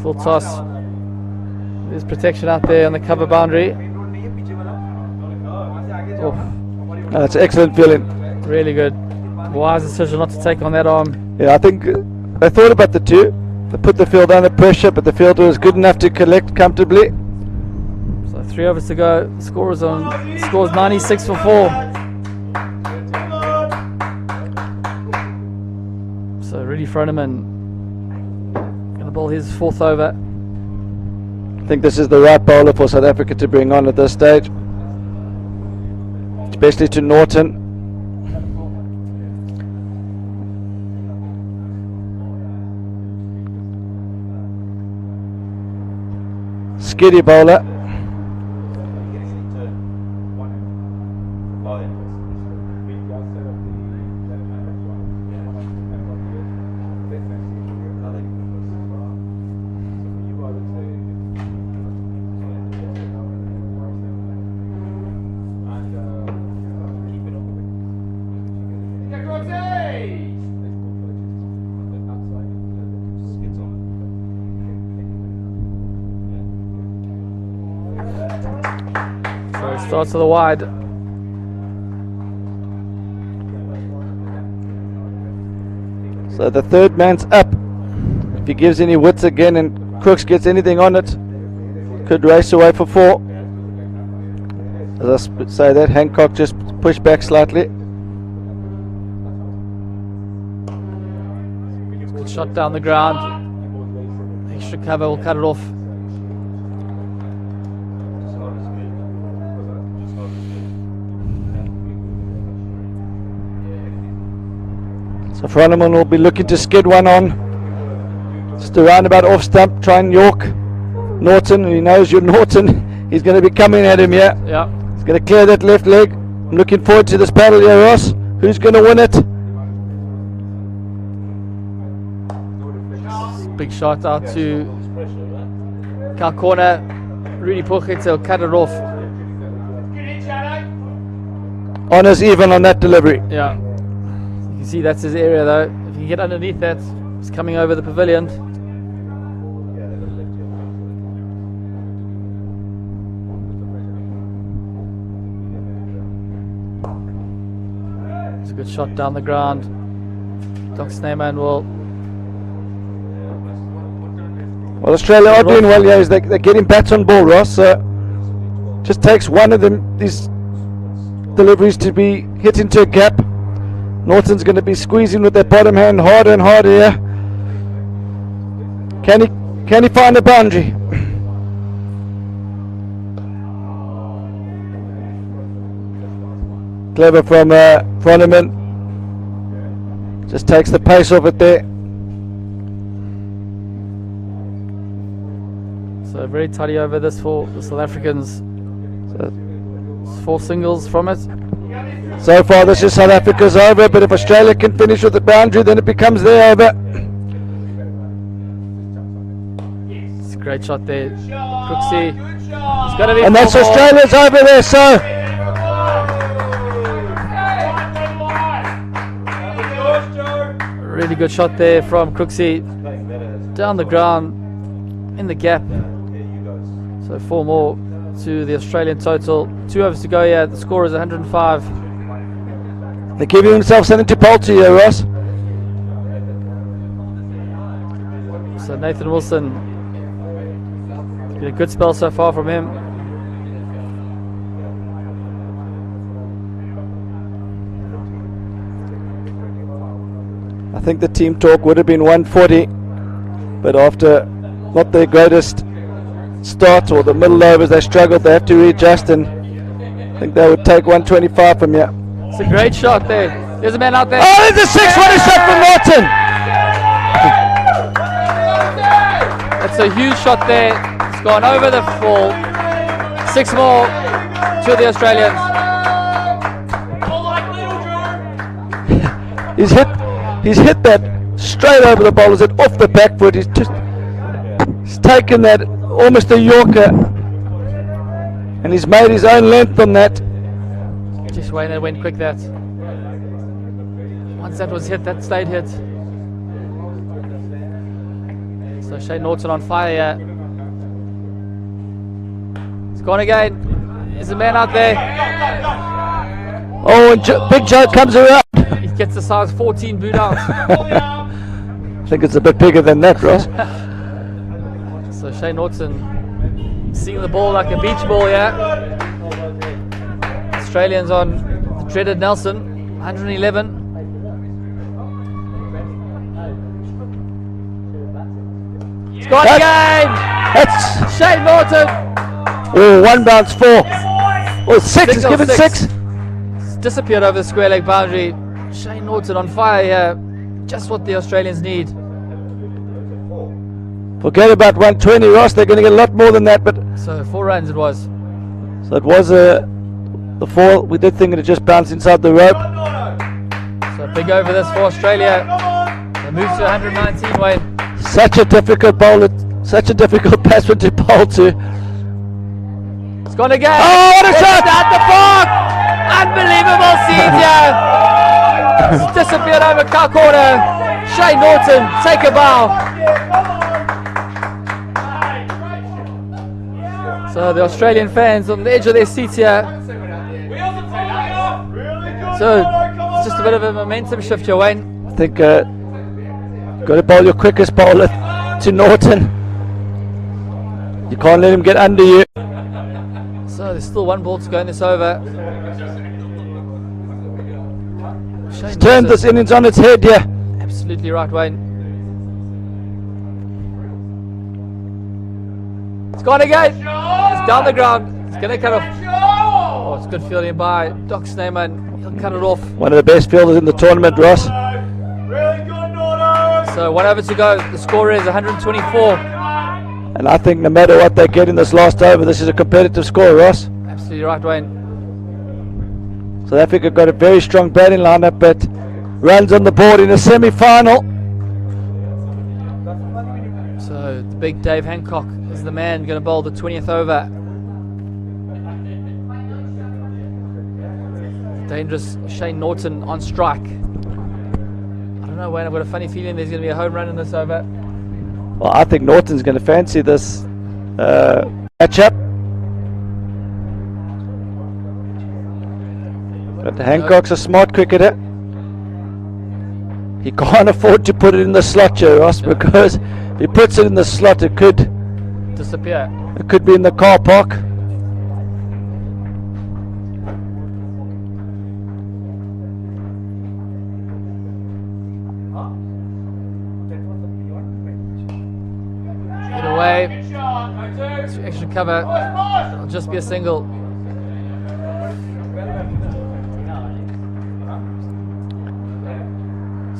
Full toss. There's protection out there on the cover boundary. Oh, That's excellent feeling. really good. Wise decision not to take on that arm. Yeah, I think they thought about the 2. They put the field under pressure, but the fielder was good enough to collect comfortably. So 3 overs to go. Scores 96 for 4. So really Froneman going to bowl his 4th over. I think this is the right bowler for South Africa to bring on at this stage, especially to Norton. Skiddy bowler. Starts to the wide. So the third man's up. If he gives any width again and Crooks gets anything on it, could race away for 4. As I say that, Hancock just pushed back slightly. Good shot down the ground. Extra cover will cut it off. So Froneman will be looking to skid one on. Just a roundabout off stump, try and York. Norton, he knows you're Norton. He's going to be coming at him here. Yeah. He's going to clear that left leg. I'm looking forward to this battle here, Ross. Who's going to win it? Big shot out to Cal corner. Rudy Pochete will cut it off. Honours even on that delivery. Yeah. You can see that's his area though. If you get underneath that, he's coming over the pavilion. It's a good shot down the ground. Doc Sneyman will. Well, Australia are doing well here. They're getting bats on ball, Ross. Just takes one of these deliveries to be hit into a gap. Norton's going to be squeezing with that bottom hand harder and harder here. Can he find a boundary? Clever from Froneman. Just takes the pace off it there. So very tidy over this for the South Africans. So 4 singles from it. So far this is South Africa's over, but if Australia can finish with the boundary, then it becomes their over. It's a great shot there. Crooksy. It's got to be. And that's 4 more. Australia's over there, so Really good shot there from Crooksy. Down the ground, in the gap. So 4 more to the Australian total. 2 overs to go here. The score is 105. they're giving themselves something to pull to here, Ross. So Nathan Wilson, been a good spell so far from him. I think the team talk would have been 140, but after not their greatest start or the middle overs, they struggled. They have to readjust, and I think they would take 125 from here. It's a great shot there. There's a man out there. Oh, there's a 6-1 shot from Norton. That's a huge shot there. It's gone over the fall. 6 more to the Australians. He's hit that straight over the bowler's head off the back foot. He's taken that almost a Yorker, and he's made his own length on that. Just Wayne, it went quick that. Once that was hit, that stayed hit. So Shane Norton on fire here. It's gone again. There's a man out there. Oh, and Big Joe comes around. He gets the size 14 boot out. I think it's a bit bigger than that, Ross. So Shane Norton seeing the ball like a beach ball here. Australians on the dreaded Nelson, 111. It's gone again! That's Shane Norton! oh, 1 bounce 4. Oh, 6 is Single given 6. It's disappeared over the square leg boundary. Shane Norton on fire here. Just what the Australians need. Forget about 120, Ross. They're going to get a lot more than that, but So 4 runs it was. so it was the 4. We did think it had just bounced inside the rope. So big over this for Australia. They move to 119, Wayne. Such a difficult bowler, such a difficult batsman to bowl to. It's gone again. Oh, what a It's shot! at the park! Unbelievable scenes here. It's disappeared over car corner. Shane Norton, take a bow. So the Australian fans on the edge of their seats here. So it's just a bit of a momentum shift here, Wayne. I think got to bowl your quickest bowler to Norton. You can't let him get under you. So there's still one ball to go in this over. He's turned this innings on its head, yeah. Absolutely right, Wayne. It's gone again. It's down the ground. It's going to cut off. Oh, it's good fielding by Doc Snyman. He'll cut it off. One of the best fielders in the tournament, Ross. Really good, Nordo. So 1 over to go. The score is 124. And I think no matter what they get in this last over, this is a competitive score, Ross. Absolutely right, Wayne. South Africa got a very strong batting lineup, but runs on the board in a semi-final. So the big Dave Hancock is the man going to bowl the 20th over. Dangerous Shane Norton on strike. I don't know, Wayne, I've got a funny feeling there's going to be a home run in this over. Well, I think Norton's going to fancy this matchup. But Hancock's a smart cricketer. He can't afford to put it in the slot here, Ross, because if he puts it in the slot, it could Disappear. be in the car park. Get away. Extra cover. It'll just be a single.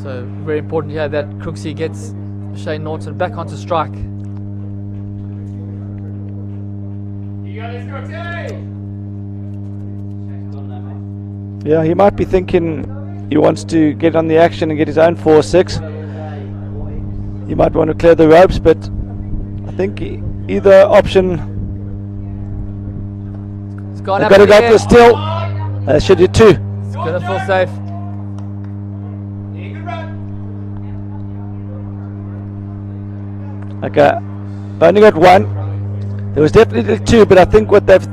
So very important here that Crooksy gets Shane Norton back onto strike. Yeah, he might be thinking he wants to get on the action and get his own 4-6. He might want to clear the ropes, but I think either option. It's gone They've up got to in the go air. for a steal. Should do 2. It's gonna feel safe. Okay, only got 1. There was definitely 2, but I think what they've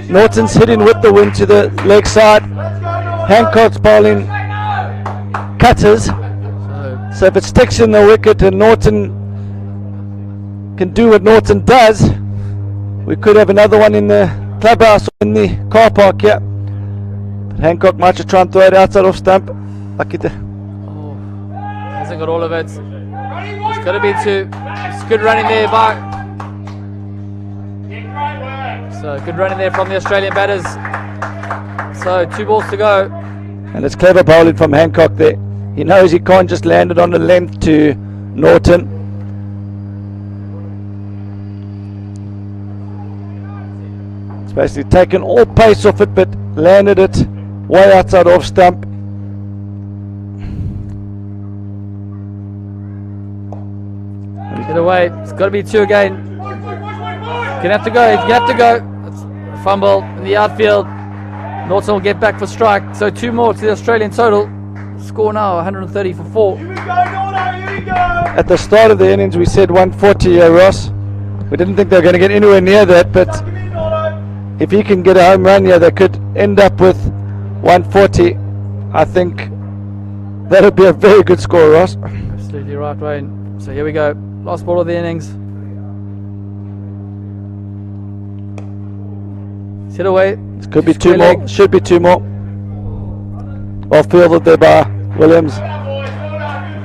Norton's hitting with the wind to the leg side. Hancock's bowling cutters. So if it sticks in the wicket and Norton can do what Norton does, we could have another one in the clubhouse or in the car park. Yeah, but Hancock might just try and throw it outside off stump. Lucky to. Oh, hasn't got all of it. It's got to be 2. It's good running there by. So good running there from the Australian batters. So 2 balls to go. And it's clever bowling from Hancock there. He knows he can't just land it on the length to Norton. It's basically taken all pace off it, but landed it way outside off stump. Get away. It's got to be 2 again. Gonna have to go. He's gonna have to go. It's a fumble in the outfield. Norton will get back for strike. So 2 more to the Australian total. Score now 130 for 4. Here we go, Nordo, here we go. At the start of the innings, we said 140, Ross. We didn't think they were going to get anywhere near that, but Give me Nordo. if he can get a home run here, they could end up with 140. I think that would be a very good score, Ross. Absolutely right, Wayne. So here we go. Last ball of the innings. Hit away. It could be 2 Square more. leg. Should be 2 more. Well fielded there by Williams.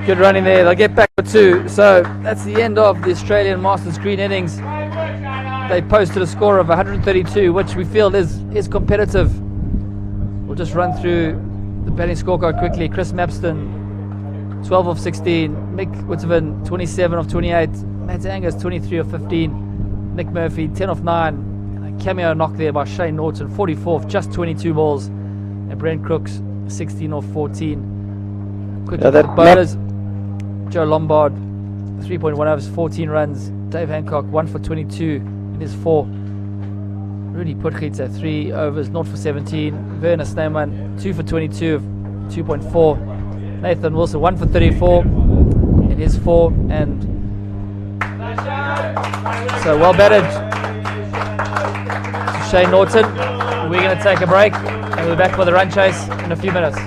Good running there. They'll get back for 2. So that's the end of the Australian Masters Green innings. They posted a score of 132, which we feel is competitive. We'll just run through the batting scorecard quickly. Chris Mapston, 12 of 16. Mick Whitterman, 27 of 28. Matt Angus, 23 of 15. Nick Murphy, 10 of 9. And a cameo knock there by Shane Norton, 44 of just 22 balls. And Brent Crooks, 16 of 14. Quick Yeah, look at that the bowlers. Joe Lombard, 3.1 overs, 14 runs. Dave Hancock, 1 for 22 in his 4. Rudy Putgitsa, 3 overs, 0 for 17. Werner Snyman, 2 for 22 of 2.4. Nathan Wilson, 1 for 34 in his 4. And So well batted, Shane Norton. We're going to take a break and we're back for the run chase in a few minutes.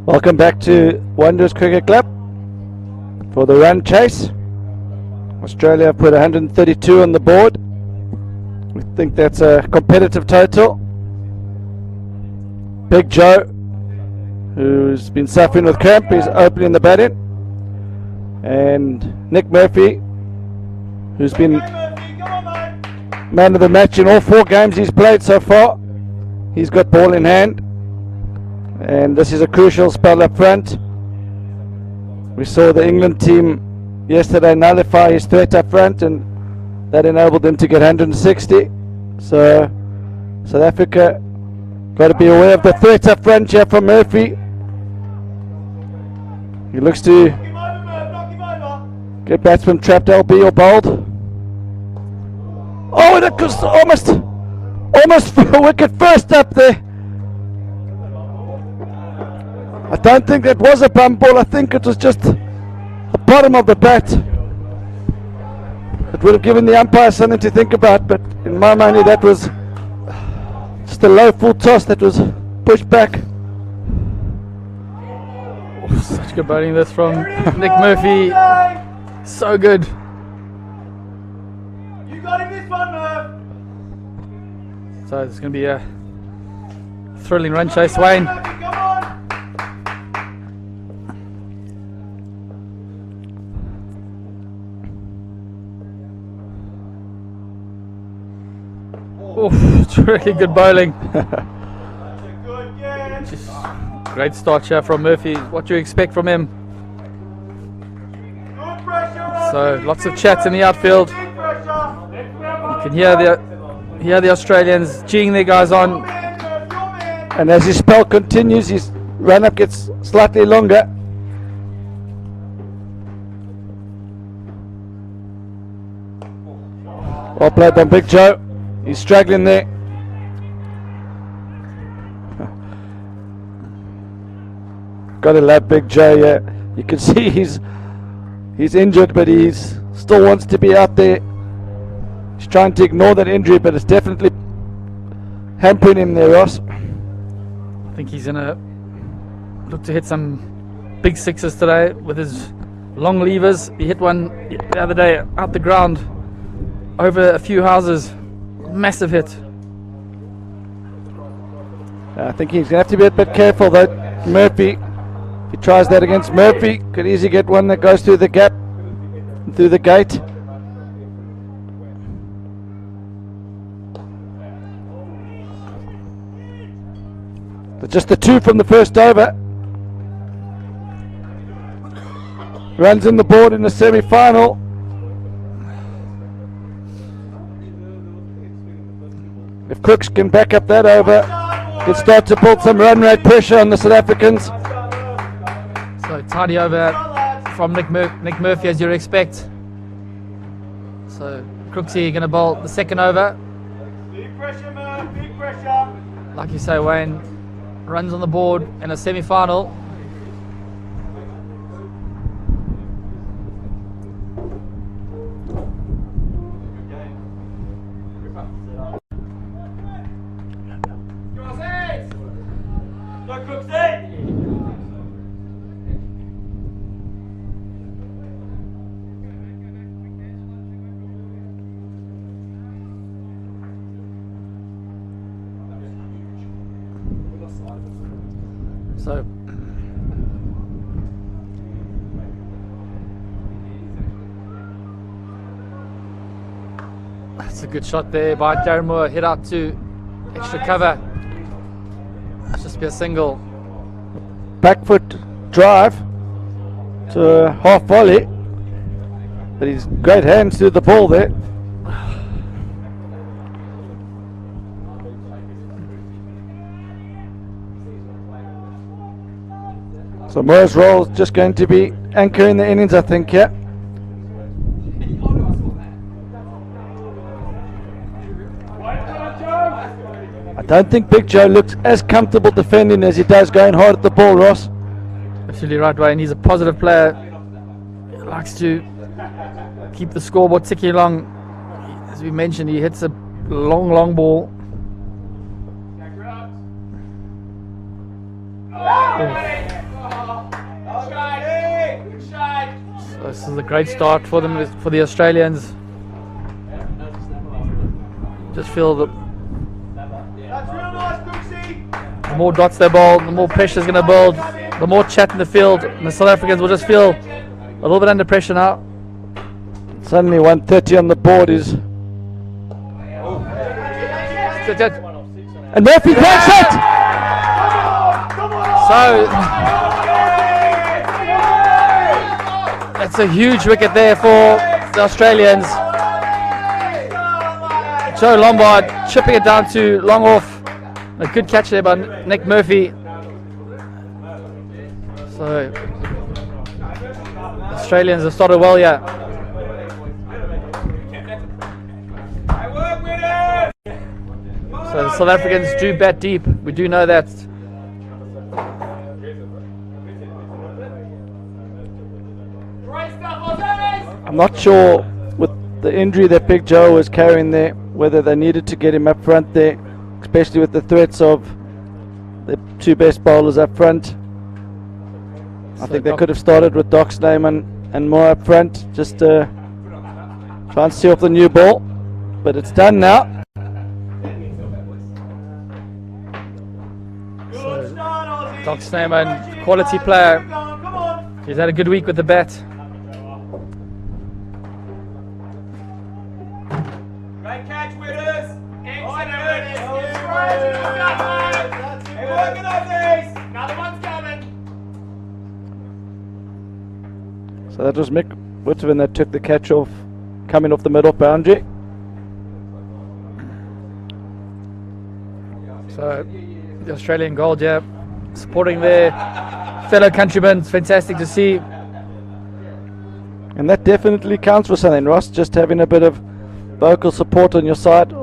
Welcome back to Wanderers Cricket Club for the run chase. Australia have put 132 on the board. We think that's a competitive total. Big Joe, who's been suffering with cramp, is opening the batting. And Nick Murphy, who's been Murphy, come on, mate. man of the match in all 4 games he's played so far. He's got ball in hand. And this is a crucial spell up front. We saw the England team yesterday nullify his threat up front, and that enabled them to get 160. So South Africa got to be aware of the threat up front here from Murphy. He looks to Knock him over, Murph, knock him over. get batsman trapped, LB or bowled. Oh, and it was almost for a wicket first up there. I don't think that was a bum ball. I think it was just the bottom of the bat. It would have given the umpire something to think about, but in my mind that was just a low full toss that was pushed back. Such good bowling this from Nick Murphy. So good. You got him this one, Murph. So it's going to be a thrilling run chase, Wayne. Murphy, come on. Oof, it's really good bowling. That's a good game. Just great start here from Murphy. What do you expect from him? Good pressure on. So lots of chats in the outfield. Big pressure. You can hear the Australians geeing their guys on. Your man, Murph, your man. And as his spell continues, his run up gets slightly longer. Well played by Big Joe. He's struggling there. Got to love Big Joe. Yeah, you can see he's injured, but he's still wants to be out there. He's trying to ignore that injury, but it's definitely hampering him there, Ross. I think he's going to look to hit some big sixes today with his long levers. He hit one the other day out the ground over a few houses. Massive hit. I think he's going to have to be a bit careful though. Murphy, if he tries that against Murphy, could easily get one that goes through the gap, through the gate. But just the 2 from the first over. Runs in the board in the semi-final. If Crooks can back up that over, can start to build some run rate pressure on the South Africans. So tidy over from Nick Murphy, as you'd expect. So Crooksy going to bowl the second over. Big pressure, Murph, big pressure. Like you say, Wayne, runs on the board in a semi-final. Go, Crooksy. So that's a good shot there by Darren Moore. Hit out to extra cover. That's just be a single. Back foot drive to a half volley. But he's great hands through the ball there. So Moore's role is just going to be anchoring the innings, I think, yeah. I don't think Big Joe looks as comfortable defending as he does going hard at the ball, Ross. Absolutely right, Wayne. He's a positive player. He likes to keep the scoreboard ticking along. As we mentioned, he hits a long ball. This is a great start for them, for the Australians. Just feel the That's real nice, Cooksy. the more dots they bowl, the more pressure is going to build, the more chat in the field, and the South Africans will just feel a little bit under pressure now. Suddenly 130 on the board is... And Murphy breaks it! So that's a huge wicket there for the Australians. Joe Lombard chipping it down to long off. A good catch there by Nick Murphy. So Australians have started well here. So the South Africans do bat deep. We do know that. I'm not sure with the injury that Big Joe was carrying there, whether they needed to get him up front there, especially with the threats of the two best bowlers up front. I think they could have started with Doc Snyman and more up front, just to try and see off the new ball. But it's done now. Good start, Aussie. Doc Snyman, quality player. Come on. He's had a good week with the bat. Great catch, Witters. Excellent. Another one's coming. So that was Mick Whitman that took the catch off, coming off the middle boundary. So the Australian gold, yeah, supporting their fellow countrymen. It's fantastic to see. And that definitely counts for something, Ross, just having a bit of vocal support on your side.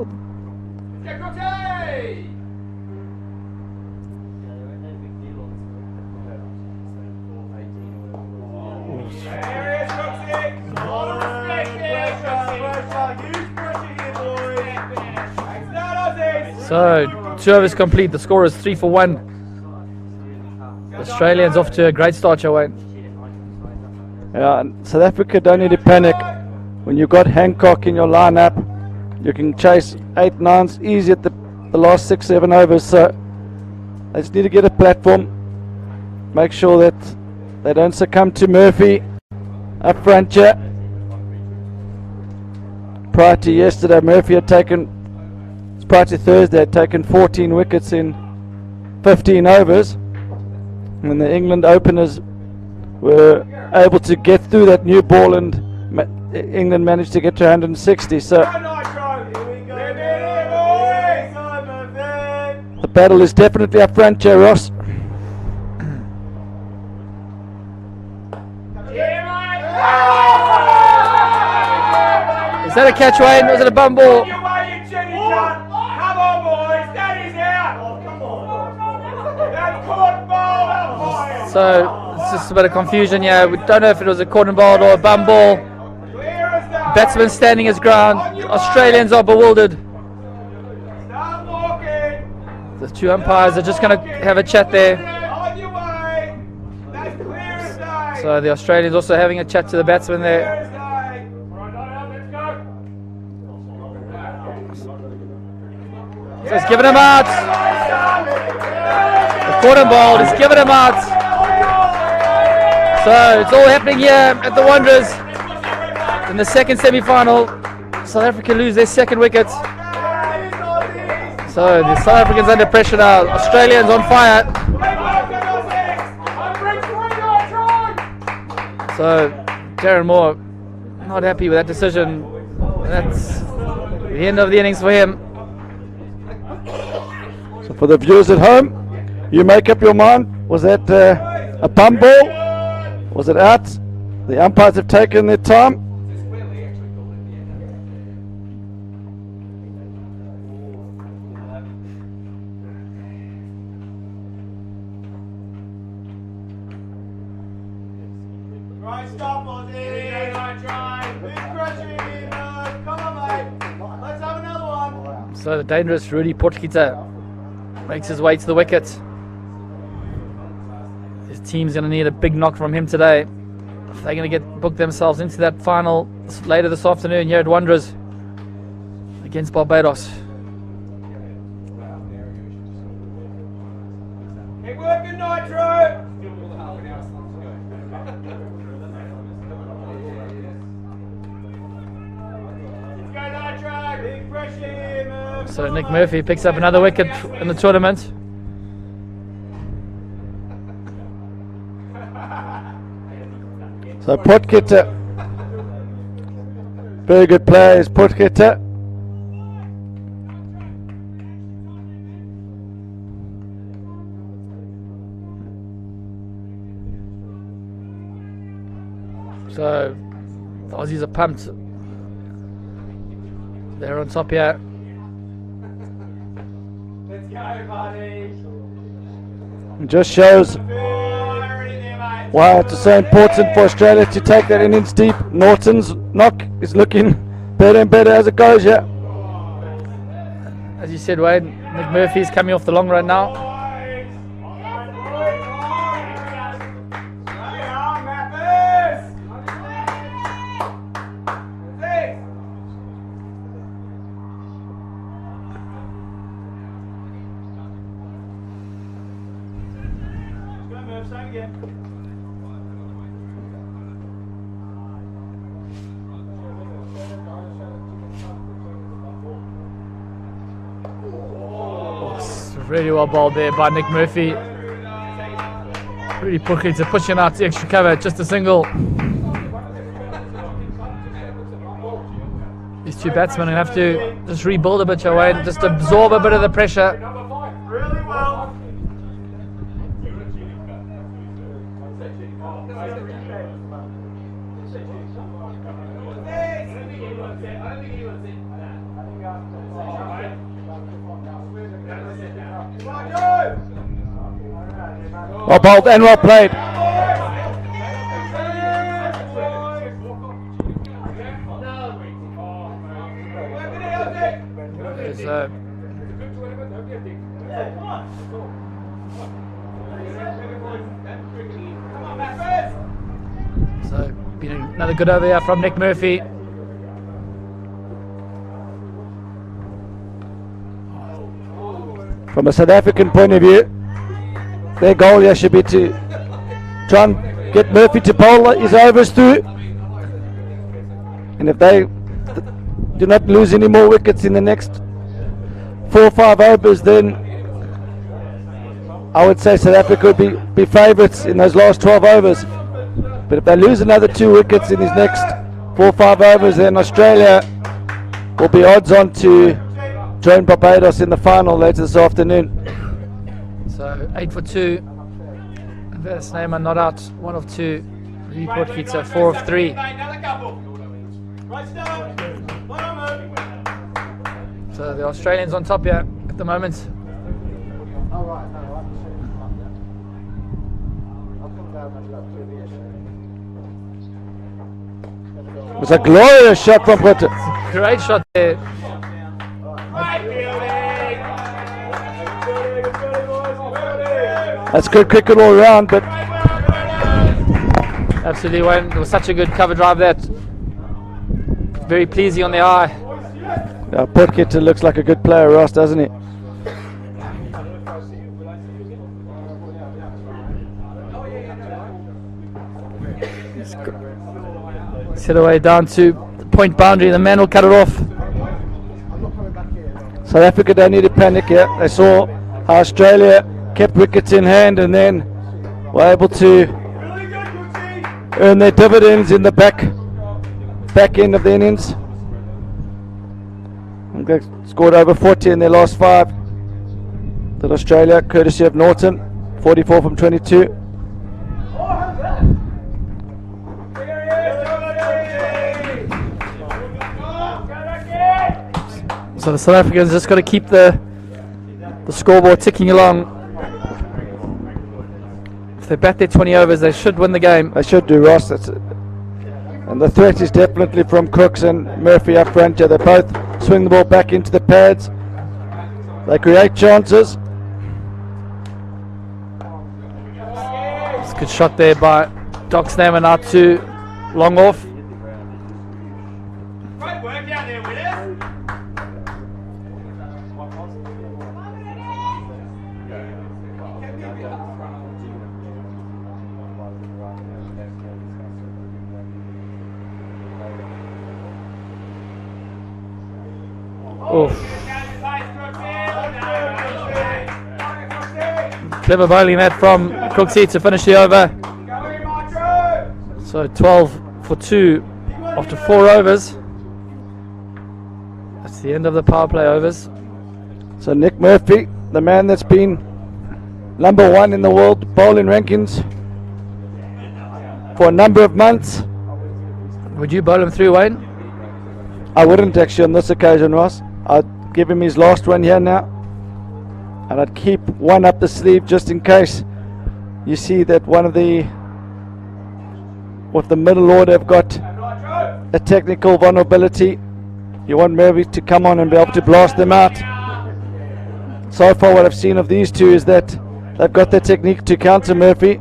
So 2 overs complete. The score is 3 for 1. The Australians off to a great start, Joanne. Yeah, and South Africa don't need to panic. When you've got Hancock in your lineup, you can chase 8 9s easy at the last 6 7 overs. So they just need to get a platform, make sure that they don't succumb to Murphy up front here. Prior to yesterday, Murphy had taken, prior to Thursday, had taken 14 wickets in 15 overs. When the England openers were able to get through that new ball, and England managed to get to 160. So the battle is definitely up front here, Ross. Is that a catch, Wayne? Was it a bum ball? Come on, boys. Daddy's out. That's caught ball. So it's just a bit of confusion here. We don't know if it was a cotton ball or a bum ball. Batsman standing his ground. Australians are bewildered. Start walking. The 2 umpires are just going to have a chat there. On your way. That's clear as day. So the Australians also having a chat to the batsman there. Clear as day. Let's go. So he's giving him out. The cotton ball, he's giving him out. So it's all happening here at the Wanderers in the second semi-final. South Africa lose their 2nd wicket. So the South Africans under pressure now. Australians on fire. So Darren Moore not happy with that decision. That's the end of the innings for him. So for the viewers at home, you make up your mind. Was that a bum ball? Was it out? The umpires have taken their time. Right, stop, Aussie. Who's crushing him? Come on, mate. Let's have another one. So the dangerous Rudy Potgieter makes his way to the wicket. His team's going to need a big knock from him today. if they're going to book themselves into that final later this afternoon here at Wanderers against Barbados. Keep working, Nitro! Let's go, Nitro! Big pressure here, move! So Nick Murphy picks up another wicket in the tournament. So Potgieter, very good player is Potgieter. So the Aussies are pumped. They're on top here. Let's go, buddy! It just shows why it's so important for Australia to take that innings deep. Norton's knock is looking better and better as it goes, yeah. As you said, Wade, Nick Murphy's coming off the long run now. Really well bowled there by Nick Murphy. Really pushing out the extra cover, just a single. These two batsmen are going to have to just rebuild a bit, Wayne, just absorb a bit of the pressure. Really well. Well bowled and well played. So, been another good over here from Nick Murphy. From a South African point of view, their goal here should be to try and get Murphy to bowl his overs through. And if they do not lose any more wickets in the next 4 or 5 overs, then I would say South Africa would be favourites in those last 12 overs. But if they lose another 2 wickets in these next 4 or 5 overs, then Australia will be odds on to join Barbados in the final later this afternoon. So 8 for 2. Vers Neyman not out, 1 of 2. Report Kitsa 4 of 3. So the Australians on top here at the moment. It was a glorious shot from Potter. Great shot there. That's good cricket all round, but Absolutely, Wayne. It was such a good cover drive that. Very pleasing on the eye. Potgieter looks like a good player, Ross, doesn't he? Set away down to the point boundary. The man will cut it off. South Africa don't need to panic here. They saw how Australia kept wickets in hand and then were able to earn their dividends in the back end of the innings. And they scored over 40 in their last 5. That Australia, courtesy of Norton, 44 from 22. So the South Africans just got to keep the scoreboard ticking along. If they bat their 20 overs, they should win the game. They should do, Ross. And the threat is definitely from Crooks and Murphy up front. They both swing the ball back into the pads. They create chances. It's a good shot there by Doc Snayman out to long off. Great work out there, Willis. Oof. Clever bowling that from Crooksy to finish the over. So 12 for 2 after 4 overs. That's the end of the power play overs. So Nick Murphy, the man that's been #1 in the world bowling rankings for a number of months. Would you bowl him through, Wayne? I wouldn't actually on this occasion, Ross. I'd give him his last one here now. And I'd keep one up the sleeve just in case you see that one of the middle order have got a technical vulnerability. You want Murphy to come on and be able to blast them out. So far what I've seen of these two is that they've got the technique to counter Murphy.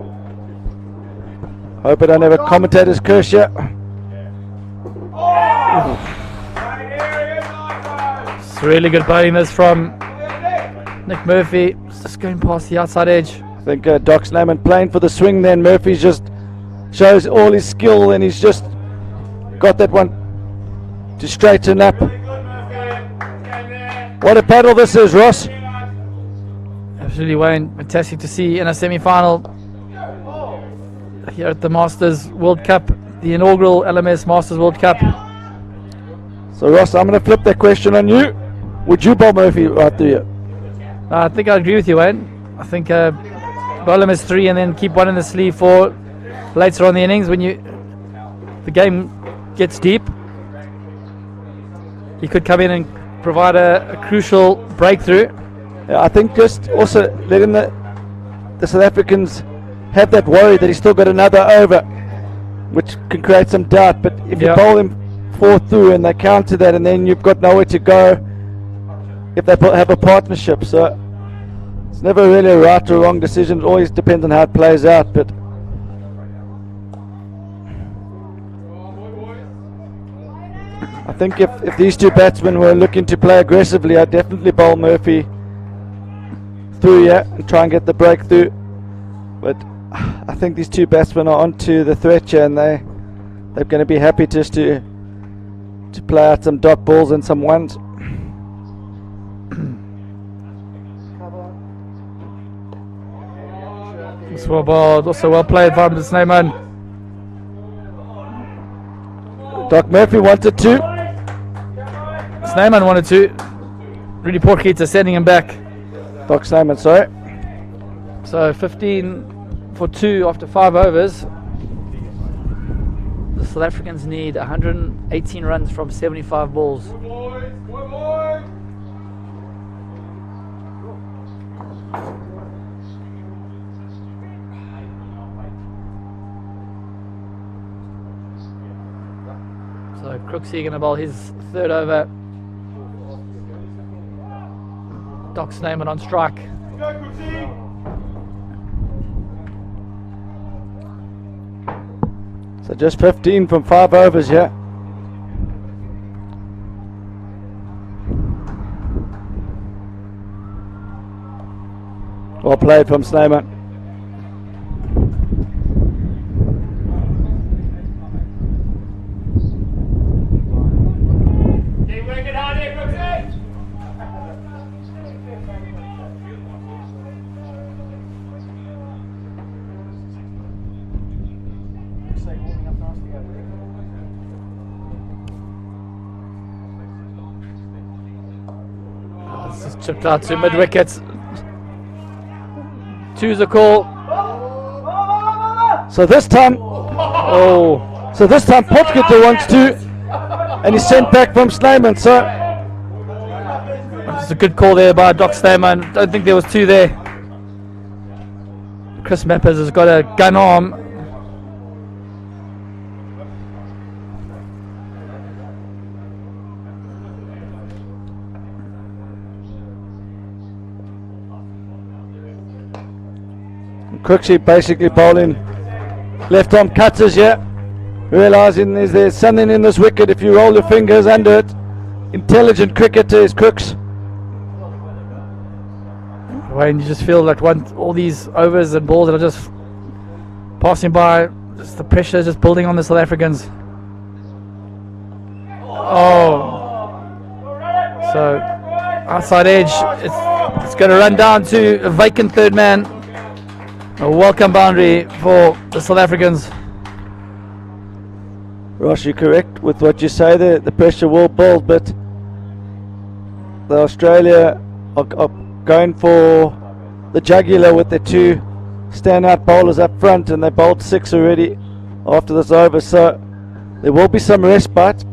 Hope I don't have a commentator's curse here. It's really good bowling this from Nick Murphy. It's just going past the outside edge. I think Doc Snayman playing for the swing then. Murphy's just shows all his skill and he's just got that one to straighten up. What a battle this is, Ross. Absolutely, Wayne. Fantastic to see in a semi-final here at the Masters World Cup, the inaugural LMS Masters World Cup. So Ross, I'm going to flip that question on you. Would you bowl Murphy right through you? I think I agree with you, Wayne. I think bowl him as 3 and then keep one in the sleeve for later on the innings when the game gets deep. He could come in and provide a crucial breakthrough. Yeah, I think just also letting the South Africans have that worry that he's still got another over, which can create some doubt. But if you bowl him 4 through and they counter that, and then you've got nowhere to go if they have a partnership. So it's never really a right or wrong decision. It always depends on how it plays out. But I think if these two batsmen were looking to play aggressively, I'd definitely bowl Murphy through here and try and get the breakthrough. But I think these two batsmen are onto the threat here, and they're going to be happy just to play out some dot balls and some ones. Well bowled, also well played by the Snayman. Doc Murphy wanted to. Snayman wanted to. Really poor Keita sending him back. Doc Snayman, sorry. So 15 for 2 after 5 overs. The South Africans need 118 runs from 75 balls. So Crooksy going to bowl his 3rd over. Doc Snayman on strike. Go, Crooksy. So just 15 from 5 overs here. Well played from Snayman. Keep working hard here, Crooksy. This is chipped out to mid wickets. 2's a call. So this time, Potgieter wants to, and he's sent back from Snayman. So It's a good call there by Doc Snayman. Don't think there was 2 there. Chris Mappers has got a gun arm. Crooksy basically bowling left arm cutters here, realising there's something in this wicket if you roll your fingers under it. Intelligent cricketer is Crooks. Wayne, you just feel like all these overs and balls that are just passing by, just the pressure is just building on the South Africans. Oh, so outside edge, it's going to run down to a vacant third man. A welcome boundary for the South Africans. Ross, you're correct with what you say there. The pressure will build, but the Australia are going for the jugular with their two standout bowlers up front, and they bowled 6 already after this over, so there will be some respite.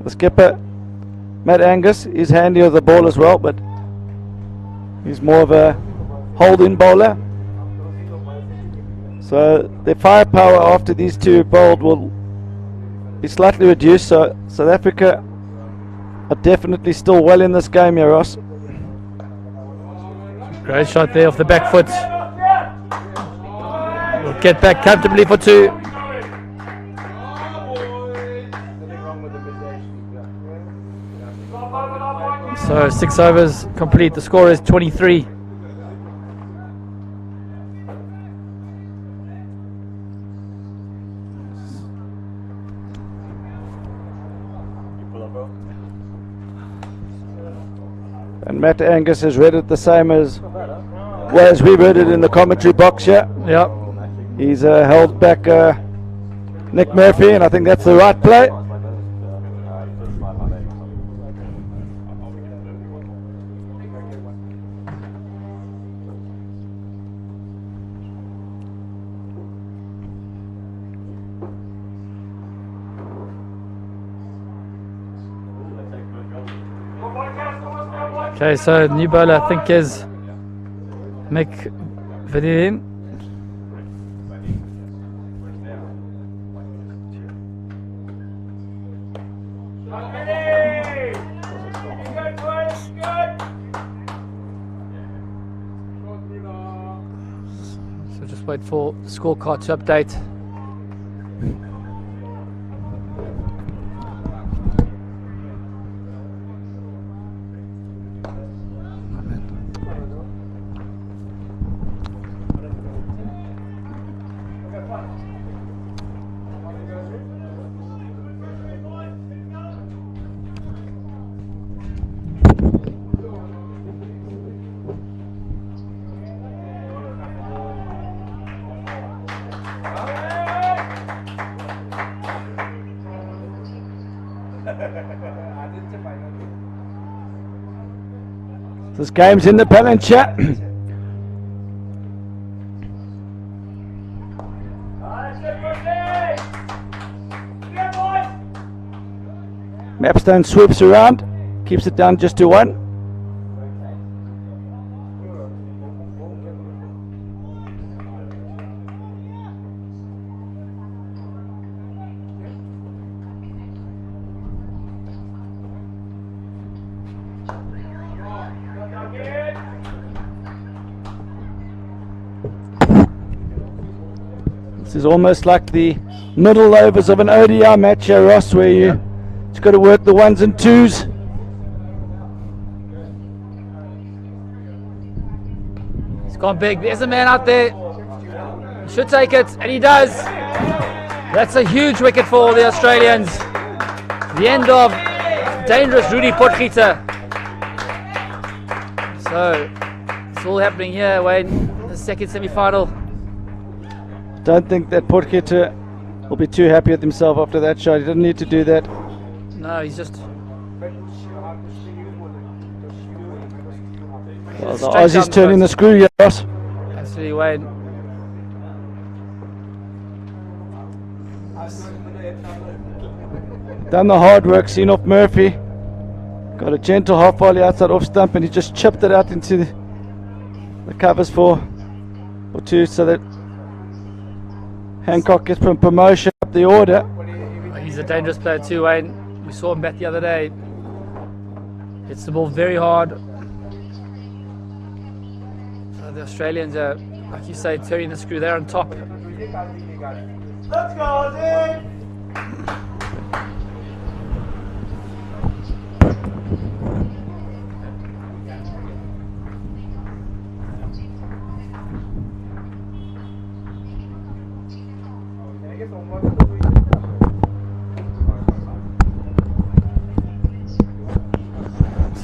The skipper, Matt Angus, is handy with the ball as well, but he's more of a hold-in bowler. So their firepower after these two bowled will be slightly reduced, so South Africa are definitely still well in this game here, Ross. Great shot there off the back foot. We'll get back comfortably for 2. So 6 overs complete. The score is 23. And Matt Angus has read it the same as we read it in the commentary box here. Yep. He's held back Nick Murphy, and I think that's the right play. Okay, so new bowler I think is Mick Vidin. So just wait for the scorecard to update. This game's in the Palantir. Mapstone swoops around, keeps it down just to 1. This is almost like the middle overs of an ODI match here, Ross, where you just got to work the 1s and 2s. He's gone big. There's a man out there. He should take it, and he does. That's a huge wicket for the Australians. The end of dangerous Rudy Potgieter. So it's all happening here, Wayne. The second semi-final. Don't think that Potgieter will be too happy with himself after that shot. He didn't need to do that. No, he's just... Well, the Aussies turning the screw, yes. Absolutely, Wayne. Done the hard work, seen off Murphy. Got a gentle half volley outside off stump, and he just chipped it out into the covers for 2, so that Hancock gets from promotion up the order. He's a dangerous player too, Wayne. We saw him bat the other day. Hits the ball very hard. So The Australians are, like you say, turning the screw. They're on top. Let's go, Ozzy!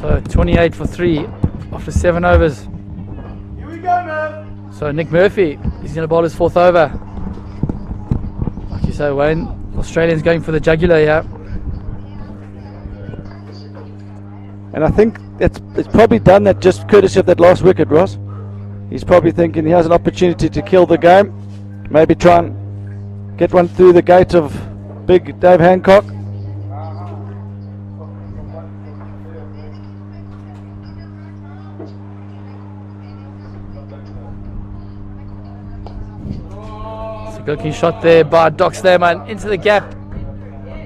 So 28 for 3 after 7 overs. Here we go, man! So Nick Murphy, he's going to bowl his 4th over. Like you say, Wayne, Australians going for the jugular here. And I think it's probably done that just courtesy of that last wicket, Ross. He's probably thinking he has an opportunity to kill the game. Maybe try and get one through the gate of big Dave Hancock. It's a good key shot there by Doc Slayman into the gap.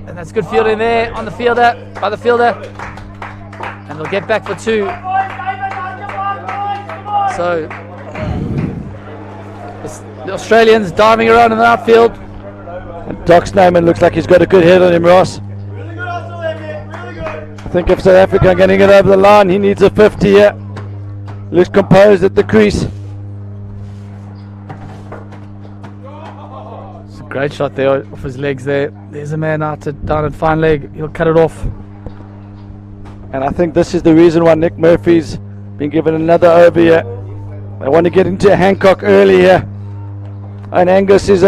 And that's good fielding there on the fielder, by the fielder. And they'll get back for 2. So the Australians diving around in the outfield. And Doc Snowman looks like he's got a good head on him, Ross. Really good hustle there, mate. Really good. I think if South Africa are getting it over the line, he needs a 50 here. Looks composed at the crease. It's a great shot there off his legs there. There's a man out down at fine leg. He'll cut it off. And I think this is the reason why Nick Murphy's been given another over here. They want to get into Hancock early here. And Angus is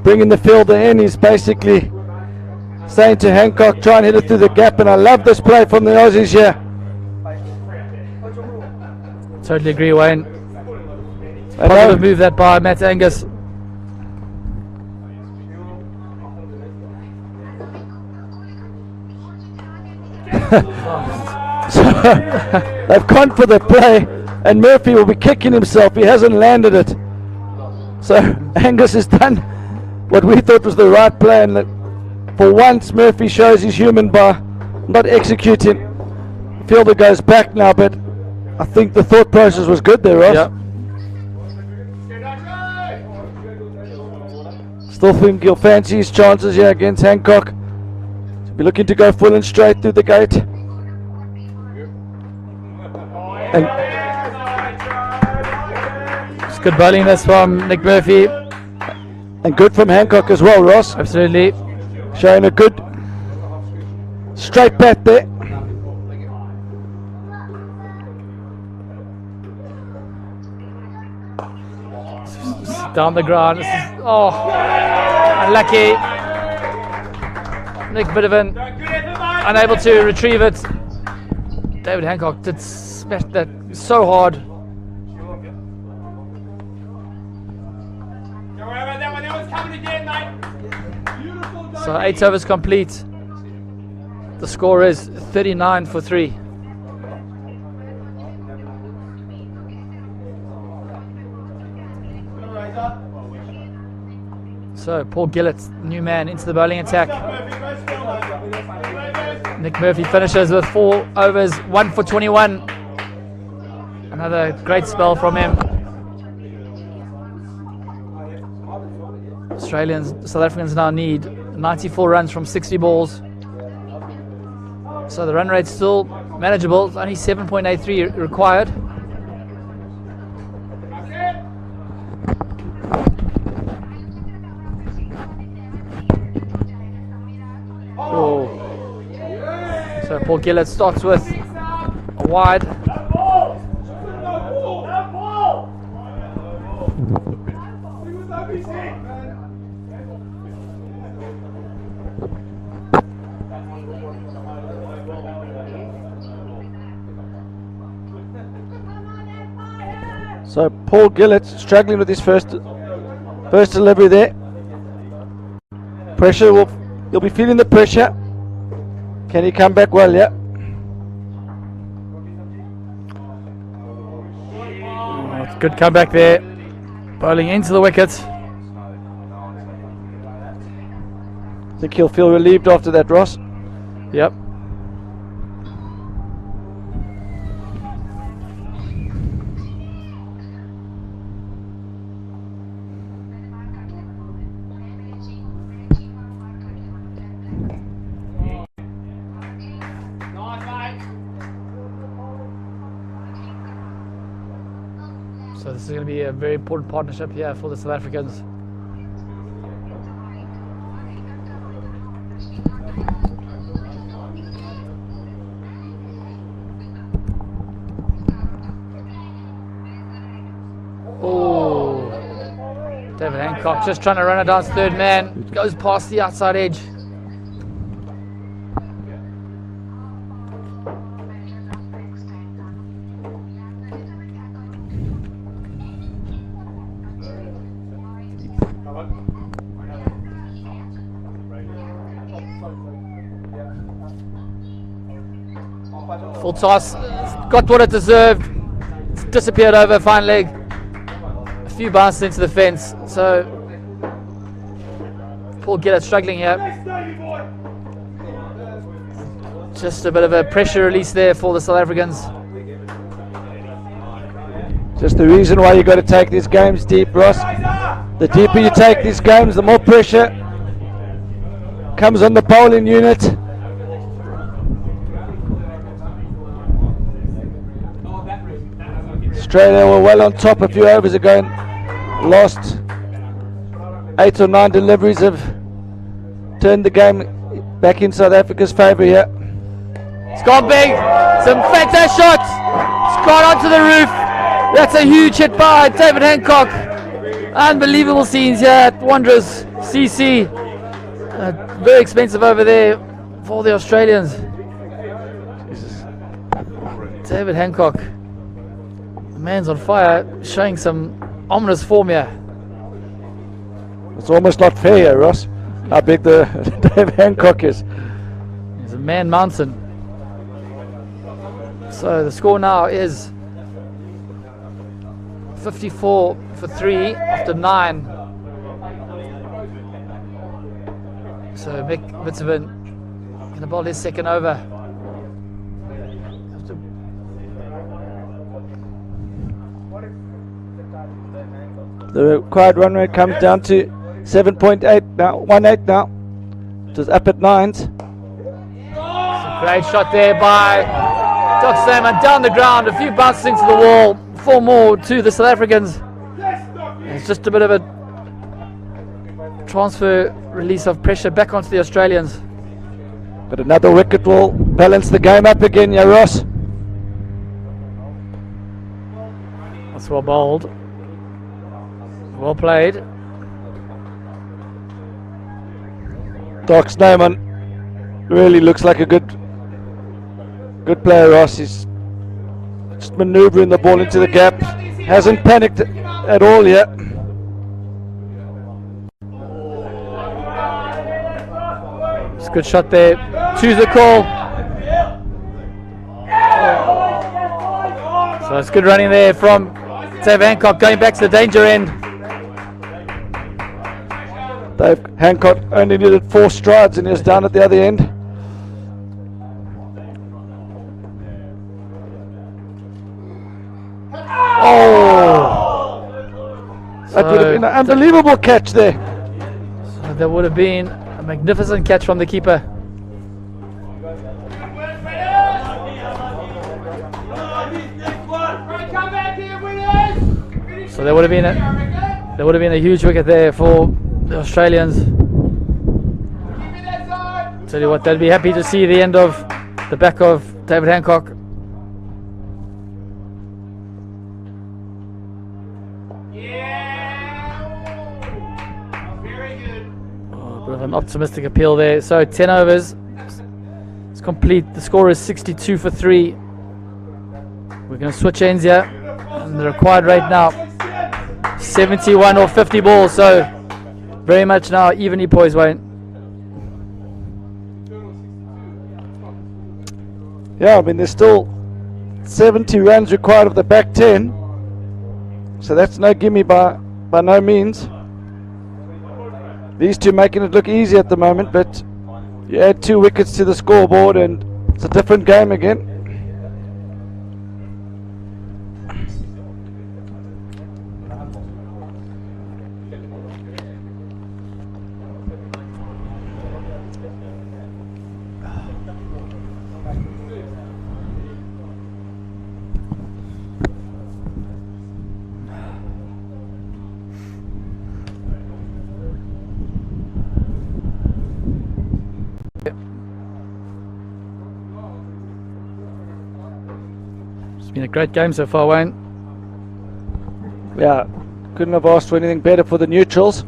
bringing the fielder in. He's basically saying to Hancock, try and hit it through the gap. And I love this play from the Aussies here. Totally agree, Wayne. I know. Positive move that by Matt Angus. So they've gone for the play, and Murphy will be kicking himself. He hasn't landed it. So Angus has done what we thought was the right play, and that for once Murphy shows he's human by not executing. Fielder goes back now, but I think the thought process was good there, Ross. Yep. Still think he'll fancy his chances here against Hancock. Be looking to go full and straight through the gate. And It's good bowling this from Nick Murphy. and good from Hancock as well, Ross. Absolutely. Showing a good straight bat there. Down the ground. This is, unlucky. Nick Bidovan unable to retrieve it. David Hancock did smash that so hard. Don't worry about that one. That one's coming again, mate. Beautiful. So 8 overs complete. The score is 39 for 3. So Paul Gillett, new man, into the bowling attack. Nick Murphy finishes with 4 overs, 1 for 21. Another great spell from him. South Africans now need 94 runs from 60 balls. So the run rate's still manageable. It's only 7.83 required. Oh. So Paul Gillett starts with a wide. So Paul Gillett struggling with his first delivery there. Pressure he'll be feeling the pressure. Can he come back well? Yeah. Oh, good comeback there. Bowling into the wickets. I think he'll feel relieved after that, Ross. Yep. So this is going to be a very important partnership here for the South Africans. Oh, David Hancock just trying to run it down his third man. Goes past the outside edge. Full toss, got what it deserved. It's disappeared over fine leg. A few bounces into the fence. So Paul Gillett struggling here. Just a bit of a pressure release there for the South Africans. Just the reason why you got to take these games deep, Ross. The deeper you take these games, the more pressure comes on the bowling unit. Australia were well on top a few overs ago and lost 8 or 9 deliveries, have turned the game back in South Africa's favour here. It's gone big, some fantastic shots. It's gone onto the roof. That's a huge hit by David Hancock. Unbelievable scenes here at Wanderers CC. Very expensive over there for the Australians. David Hancock. Man's on fire, showing some ominous form here. It's almost not fair here, Ross, how big the David Hancock is. He's a man mountain. So the score now is 54 for 3 after 9. So Mick Witzevin going to bowl his second over. The required run rate comes down to 7.8 now, 1.8 now. It was up at 9s. Great shot there by Doc Salmon down the ground, a few bounces into the wall, 4 more to the South Africans. It's just a bit of a transfer release of pressure back onto the Australians. But another wicket will balance the game up again, yeah, Ross. That's well bowled. Well played. Doc Snowman really looks like a good player, Ross. He's just manoeuvring the ball into the gap. Hasn't panicked at all yet. It's a good shot there. Choose the call. So it's good running there from David Hancock, going back to the danger end. Dave Hancock only needed 4 strides and he was down at the other end. Oh! That would have been an unbelievable catch there. So there would have been a magnificent catch from the keeper. So there would have been a huge wicket there for the Australians. Tell you what, they'd be happy to see the end of the back of David Hancock. A bit of an optimistic appeal there. So 10 overs. It's complete. The score is 62 for 3. We're going to switch ends here. And the required rate now 71 or 50 balls. So very much now evenly poised, Wayne. Yeah, I mean there's still 70 runs required of the back 10. So that's no gimme by no means. These two making it look easy at the moment, but you add 2 wickets to the scoreboard and it's a different game again. been a great game so far, Wayne. Yeah, couldn't have asked for anything better for the neutrals.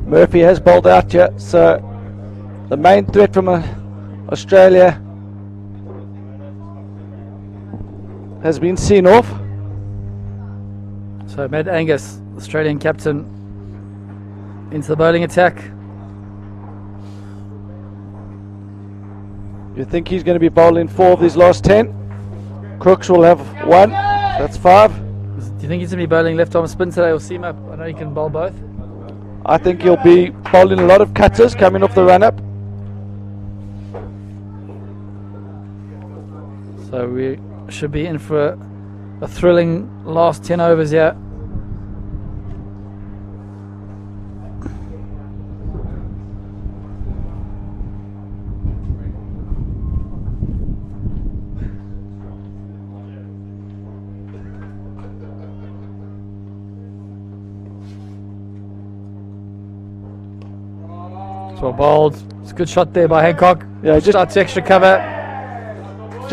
Murphy has bowled out here, so the main threat from Australia has been seen off. So Matt Angus, Australian captain, into the bowling attack. You think he's going to be bowling 4 of these last 10? Crooks will have 1, that's 5. Do you think he's going to be bowling left arm spin today or seam up? I know he can bowl both. I think he'll be bowling a lot of cutters coming off the run-up. So we should be in for a thrilling last 10 overs here. So bowled. It's a good shot there by Hancock. Yeah, just Starts extra cover.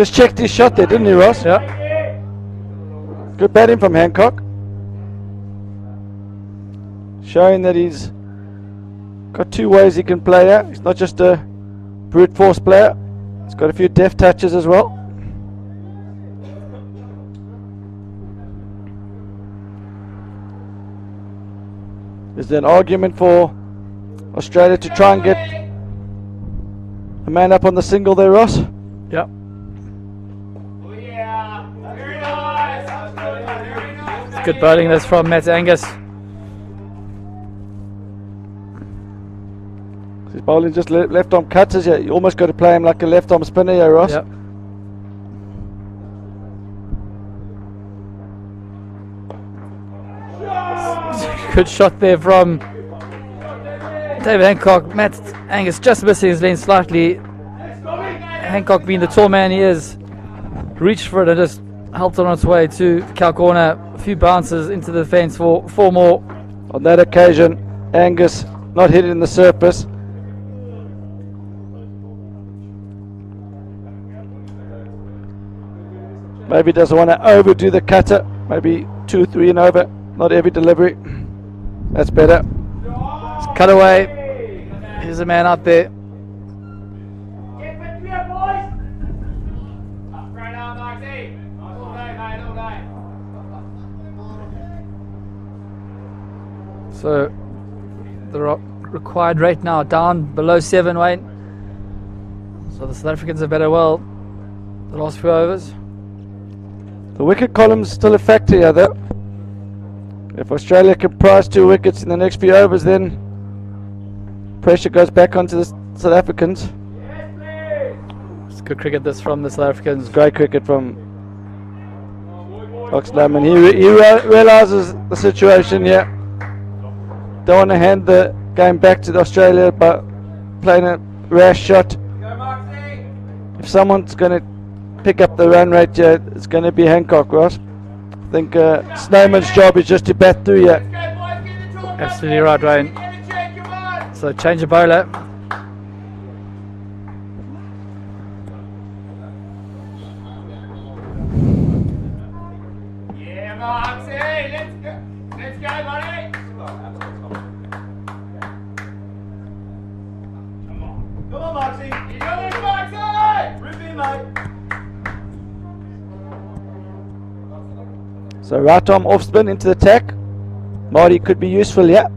checked his shot there, didn't he, Ross? Yeah. Good batting from Hancock. Showing that he's got 2 ways he can play out. He's not just a brute force player. He's got a few deft touches as well. Is there an argument for Australia to try and get a man up on the single there, Ross? Yep. Oh yeah. Very nice. Very nice. Good bowling that's from Matt Angus. He's bowling just left arm cutters here. You almost got to play him like a left arm spinner here, Ross. Yep. Good shot there from David Hancock. Matt Angus just missing his lane slightly. Hancock, being the tall man he is, reached for it and just helped it on its way to the cow corner. A few bounces into the fence for 4 more. On that occasion, Angus not hitting the surface. Maybe doesn't want to overdo the cutter. Maybe 2, 3 and over. Not every delivery. That's better. Cut away. Here's a man out there. Get back here, boys. Right on, Maxie. All day, mate, all day. So the required rate now down below 7, Wayne. So the South Africans have batted well the last few overs. The wicket column's still a factor here, though. If Australia can prize 2 wickets in the next few overs, then pressure goes back onto the South Africans. It's good cricket this from the South Africans. Great cricket from Oxlade, and he realises the situation here. Don't want to hand the game back to Australia by playing a rash shot. If someone's going to pick up the run rate here, it's going to be Hancock, Ross. I think Snowman's job is just to bat through here. Absolutely right, Wayne. So change of bowler. Yeah, Moxie, let's go. Let's go, buddy. Come on, Moxie. You got this, Moxie. Rip in, mate. So right arm off spin into the attack. Marty could be useful, yeah.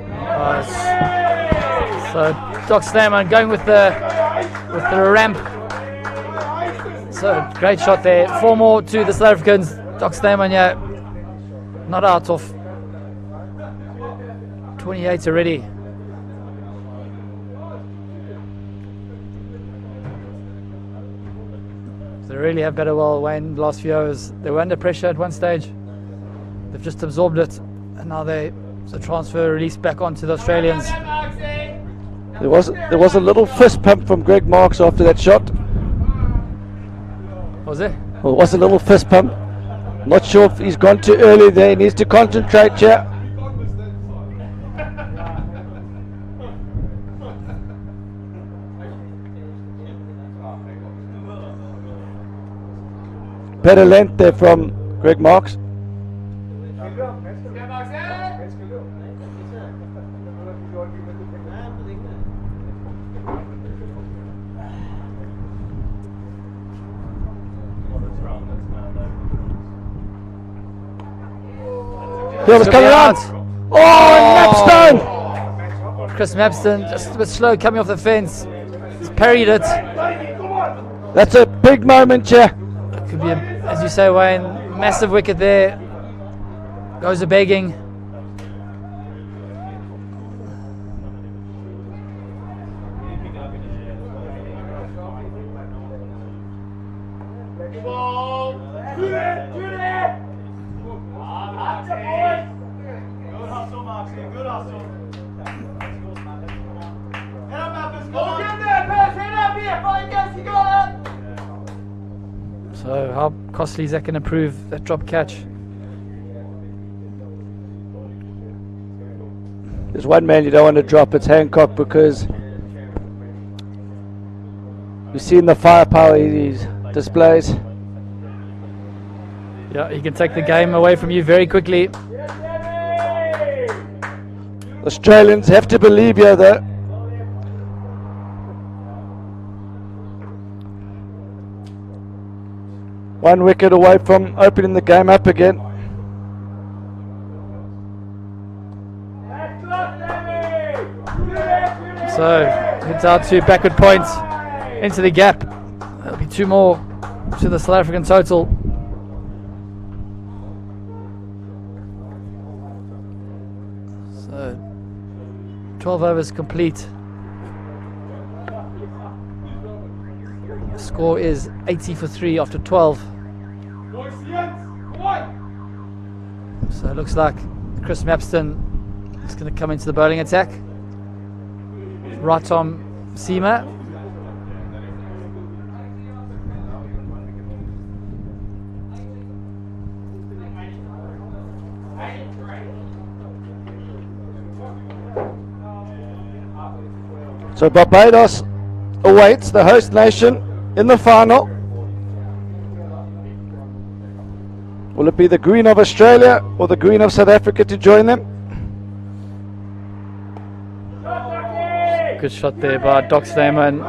Nice. So Doc Snowman going with the ramp. So great shot there. 4 more to the South Africans. Doc Snowman, yeah, not out of 28 already. They really have batted well, Wayne, the last few overs. They were under pressure at one stage. They've just absorbed it, and now the transfer released back onto the Australians. There was a little fist pump from Greg Marks after that shot. Was it? Well, it was a little fist pump. Not sure if he's gone too early there. He needs to concentrate here. better length there from Greg Marks. Here was coming out. Oh, Mapstone! Chris Mapstone just a bit slow coming off the fence. He's parried it. That's a big moment here. Could be, as you say, Wayne, massive wicket there. Goes a begging. Ball. Do that. Good hustle, Moxie. Good hustle. Head up, Mappers. Come on. Get there, pass. Head up here. Fine, guys. You got it. So how costly is that going to prove, that drop catch? There's one man you don't want to drop, it's Hancock, because we've seen the firepower he displays. Yeah, he can take the game away from you very quickly. Australians have to believe you though. One wicket away from opening the game up again. So it's out to backward points into the gap. There'll be 2 more to the South African total. So 12 overs complete. Score is 80 for 3 after 12. So it looks like Chris Mapstone is going to come into the bowling attack. Ratom Seema. So Barbados awaits the host nation in the final. Will it be the green of Australia or the green of South Africa to join them? Good shot there by Doc Stamen.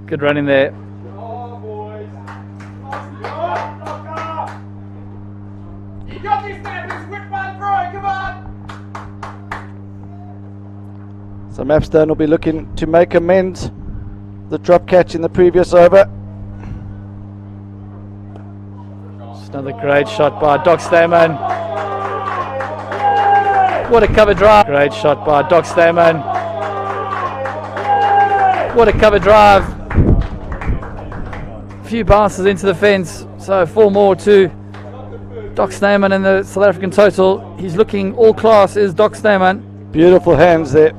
Good running there. You got this, Mappers. Whip one through. Come on. So Mapstone will be looking to make amends. The drop catch in the previous over. It's another great shot by Doc Stamen. What a cover drive. Great shot by Doc Stamen. What a cover drive. A few bounces into the fence. So 4 more to Doc Stamen in the South African total. He's looking all class, is Doc Stamen. Beautiful hands there.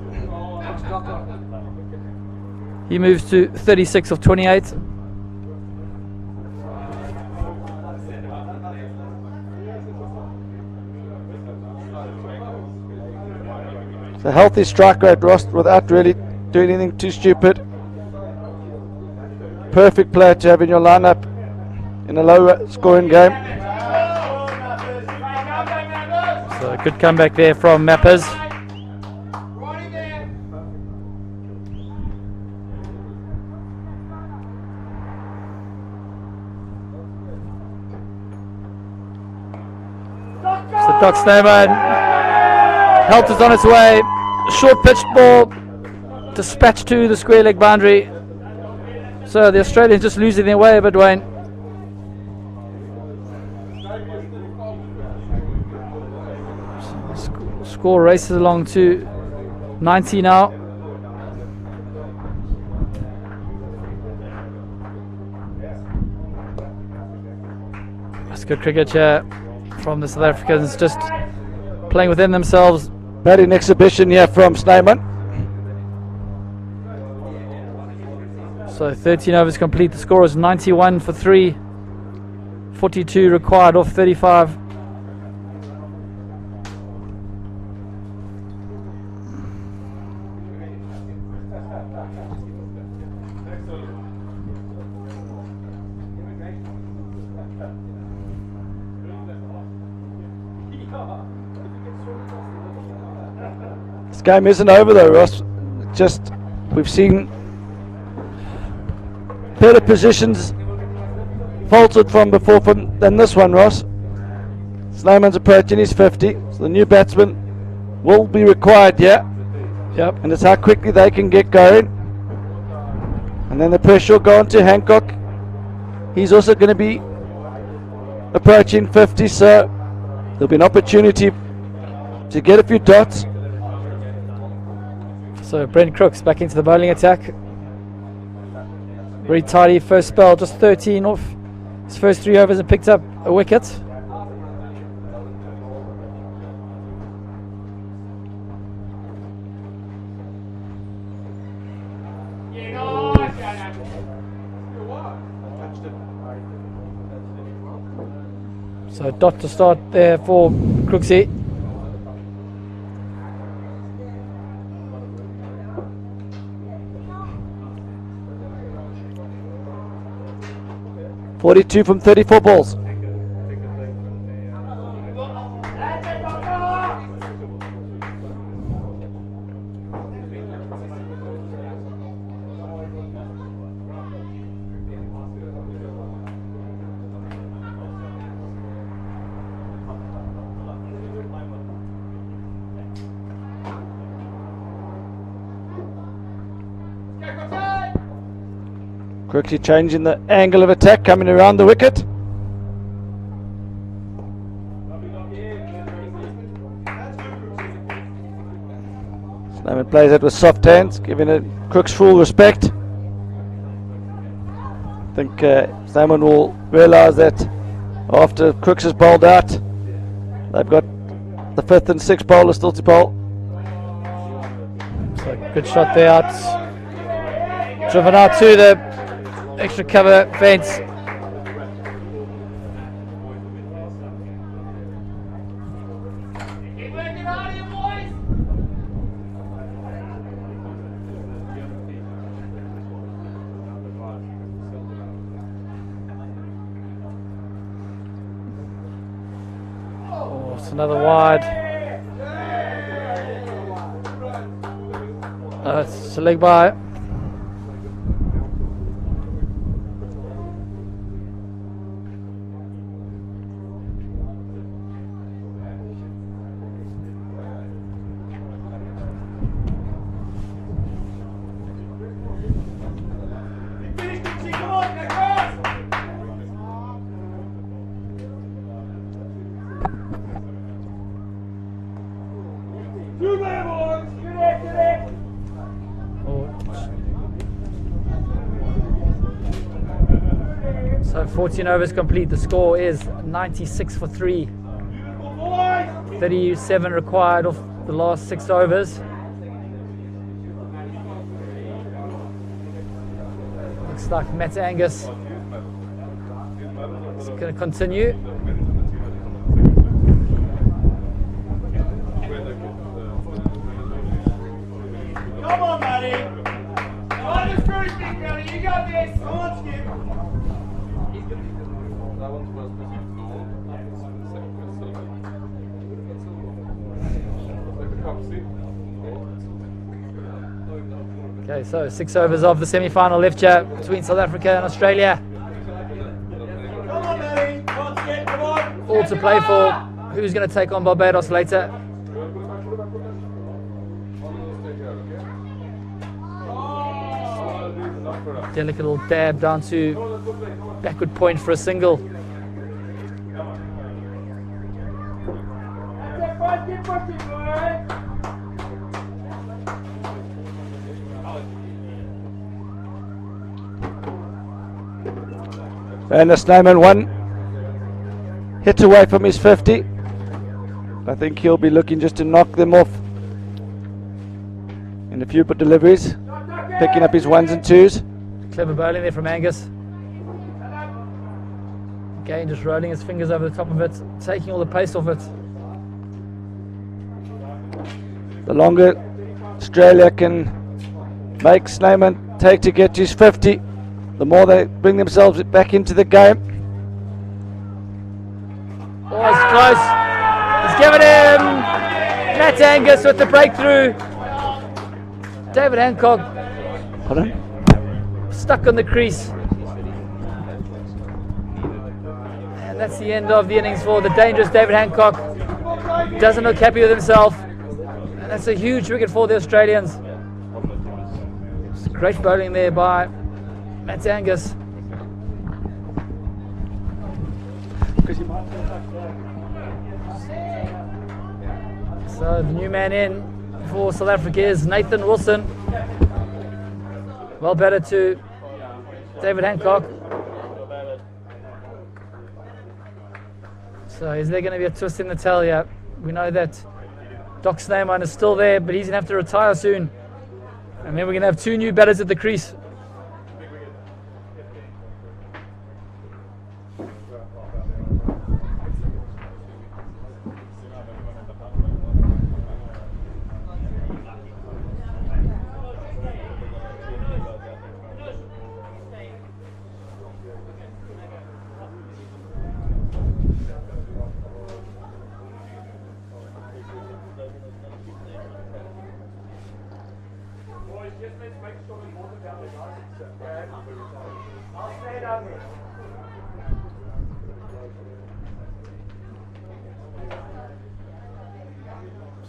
He moves to 36 of 28. It's a healthy strike rate, Ross, without really doing anything too stupid. Perfect player to have in your lineup in a low scoring game. So good comeback there from Mappers. So Doc Stamen, help is on its way. Short pitched ball, dispatched to the square leg boundary. So the Australians just losing their way a bit, Wayne. Score races along to 90 now. That's good cricket here from the South Africans, just playing within themselves. Batting exhibition here from Snyman. So 13 overs complete. The score is 91 for 3. 42 required off 35. This game isn't over though, Ross. Just we've seen better positions faltered from before than this one, Ross. Snyman's approaching his 50, so the new batsman will be required here. Yep. And it's how quickly they can get going. And then the pressure will go on to Hancock. He's also going to be approaching 50, so there'll be an opportunity to get a few dots. So Brent Crooks back into the bowling attack. Very tidy first spell, just 13 off his first 3 overs and picked up a wicket. So dot to start there for Crooksy. .42 from 34 balls. Quickly changing the angle of attack, coming around the wicket. Snowman plays it with soft hands, giving it Crooks full respect. I think Snowman will realise that after Crooks has bowled out, they've got the 5th and 6th bowler still to bowl. So good shot there out. Driven out to the extra cover fence. Keep working hard here, boys. Oh, it's another wide. It's a leg by. So 14 overs complete. The score is 96 for 3. 37 required off the last 6 overs. Looks like Matt Angus is going to continue. Come on, Matty. Come on, this first thing, Matty. You got this. Come on, Skip. Okay, so 6 overs of the semi-final left here between South Africa and Australia. Come on, Matty. Come on, Skip. Come on. All to play for. Who's going to take on Barbados later? Delicate little dab down to backward point for a single. Keep pushing, boys. And the Snowman 1 hit away from his 50. I think he'll be looking just to knock them off in a few deliveries, picking up his 1s and 2s. Clever bowling there from Angus. Again, just rolling his fingers over the top of it, taking all the pace off it. The longer Australia can make Snowman take to get to his 50, the more they bring themselves back into the game. Oh, it's close. It's given him. Matt Angus with the breakthrough. David Hancock stuck on the crease. And that's the end of the innings for the dangerous David Hancock. Doesn't look happy with himself. And that's a huge wicket for the Australians. It's great bowling there by Matt Angus. So the new man in for South Africa is Nathan Wilson. Well batted to David Hancock. So is there going to be a twist in the tail? Yeah, we know that Doc Sneyman is still there, but he's going to have to retire soon. And then we're going to have two new batters at the crease.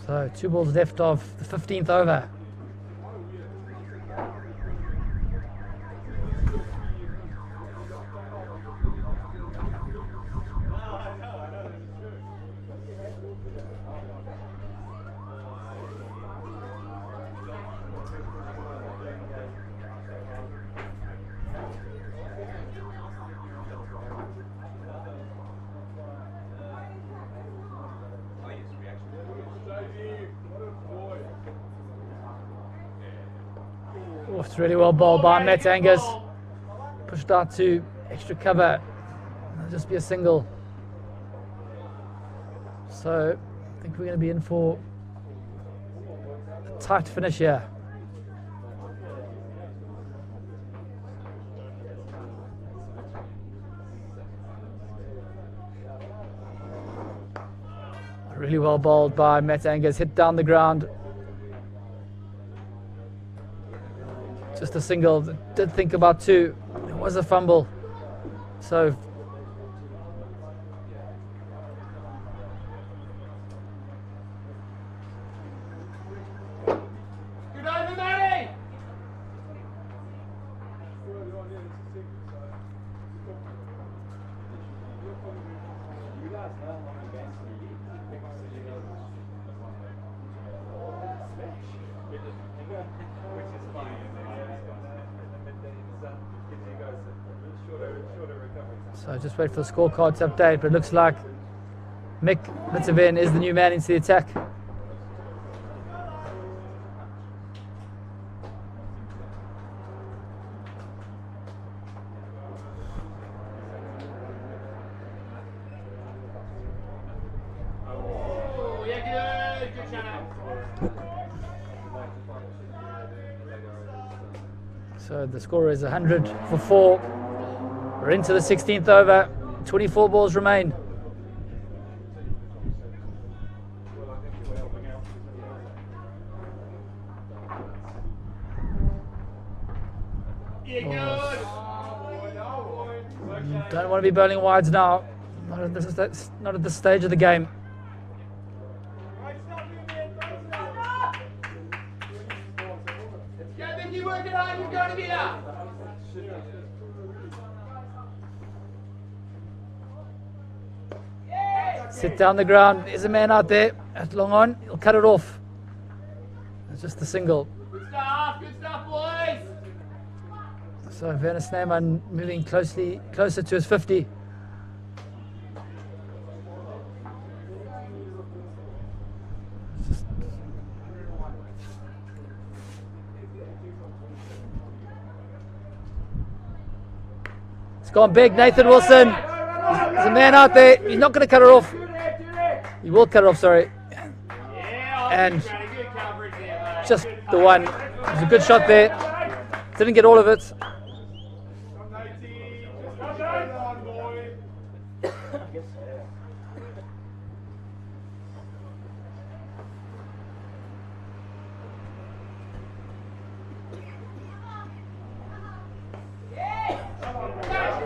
So 2 balls left of the 15th over. Oh, it's really well bowled by Matt Angus. Pushed out to extra cover. It'll just be a single. So I think we're going to be in for a tight finish here. Really well bowled by Matt Angus. Hit down the ground. Just a single. Did think about 2. It was a fumble. So Good over, Matty! So just wait for the scorecards to update, but it looks like Mick Mitterven is the new man into the attack. Oh, yeah, good. Good shot. So the score is 100 for 4. We're into the 16th over. 24 balls remain. Don't want to be bowling wides now. Not at this stage of the game. Yeah, Vicky, work it hard. You're going to be out. Sit down the ground. There's a man out there at long on. He'll cut it off. It's just a single. Good stuff, boys. So Werner Snyman moving closer to his 50. It's gone big. Nathan Wilson. There's a man out there. He's not going to cut it off. He will cut it off, sorry. And just the one. It was a good shot there. Didn't get all of it.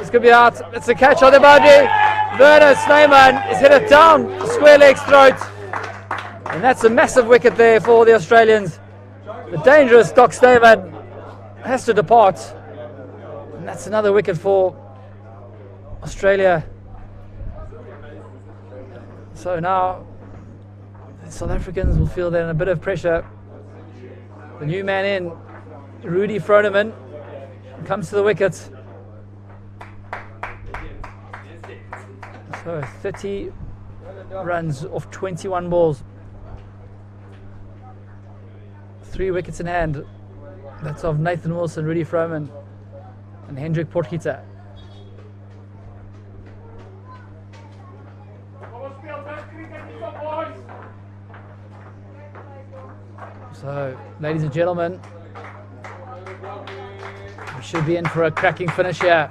This could be out. It's a catch on the boundary. Werner Snyman has hit it down square leg's throat. And that's a massive wicket there for the Australians. The dangerous Doc Snyman has to depart. And that's another wicket for Australia. So now the South Africans will feel they're in a bit of pressure. The new man in, Rudy Froneman, comes to the wicket. So 30 runs off 21 balls. 3 wickets in hand. That's of Nathan Wilson, Rudy Froneman, and Hendrik Potgieter. So, ladies and gentlemen, we should be in for a cracking finish here.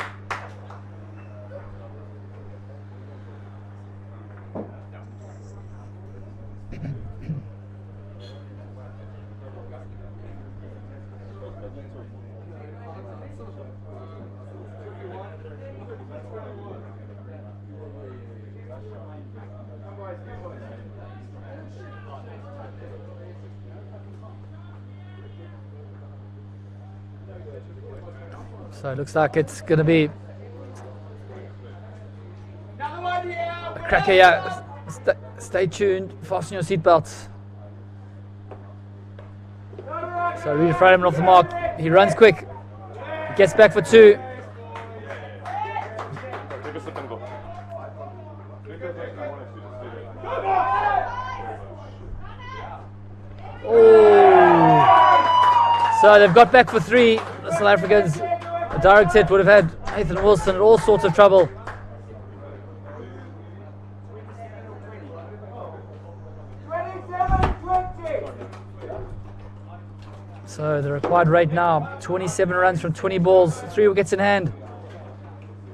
So it looks like it's going to be a cracker here. Stay tuned, fasten your seatbelts. So Rudy Froneman off the mark. He runs quick. He gets back for 2. Oh! So they've got back for 3. The South Africans. A direct hit would have had Nathan Wilson in all sorts of trouble. So the required rate now, 27 runs from 20 balls, 3 wickets in hand.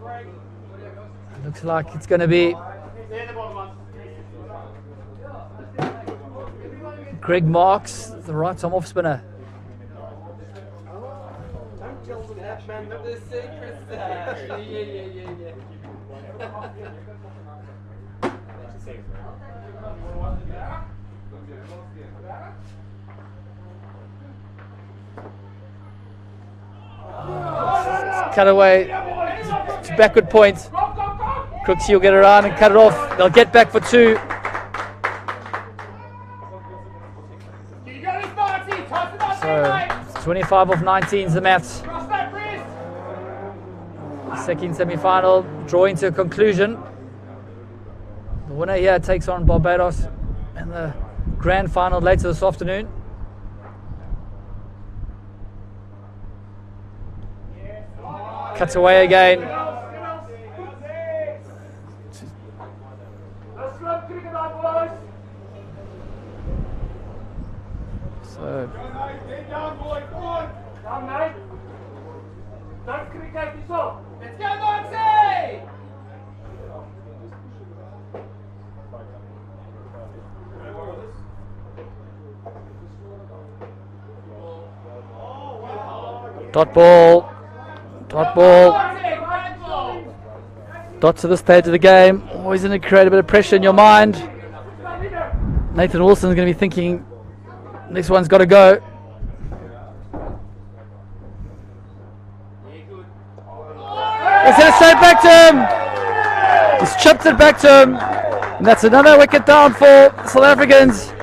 It looks like it's going to be Greg Marks, the right arm off spinner. Cut away to backward point. Crooksy will get around and cut it off. They'll get back for 2. So 25 off 19 is the maths. Second semi-final drawing to a conclusion. The winner here takes on Barbados in the grand final later this afternoon. Cuts away again. So Let's go, Moxie! dot ball. Dots at the stage of the game. Always going to create a bit of pressure in your mind. Nathan Wilson's going to be thinking, this one's got to go. He's hit it straight back to him. He's chipped it back to him. And that's another wicket down for South Africans.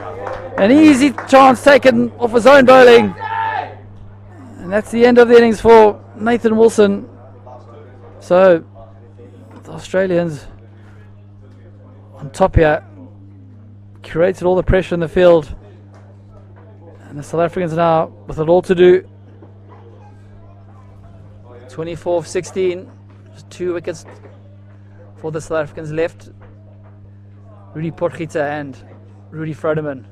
An easy chance taken off his own bowling. And that's the end of the innings for Nathan Wilson. So the Australians on top here created all the pressure in the field. And the South Africans now with it all to do. 24-16. Just 2 wickets for the South Africans left. Rudy Potgieter and Rudy Froneman.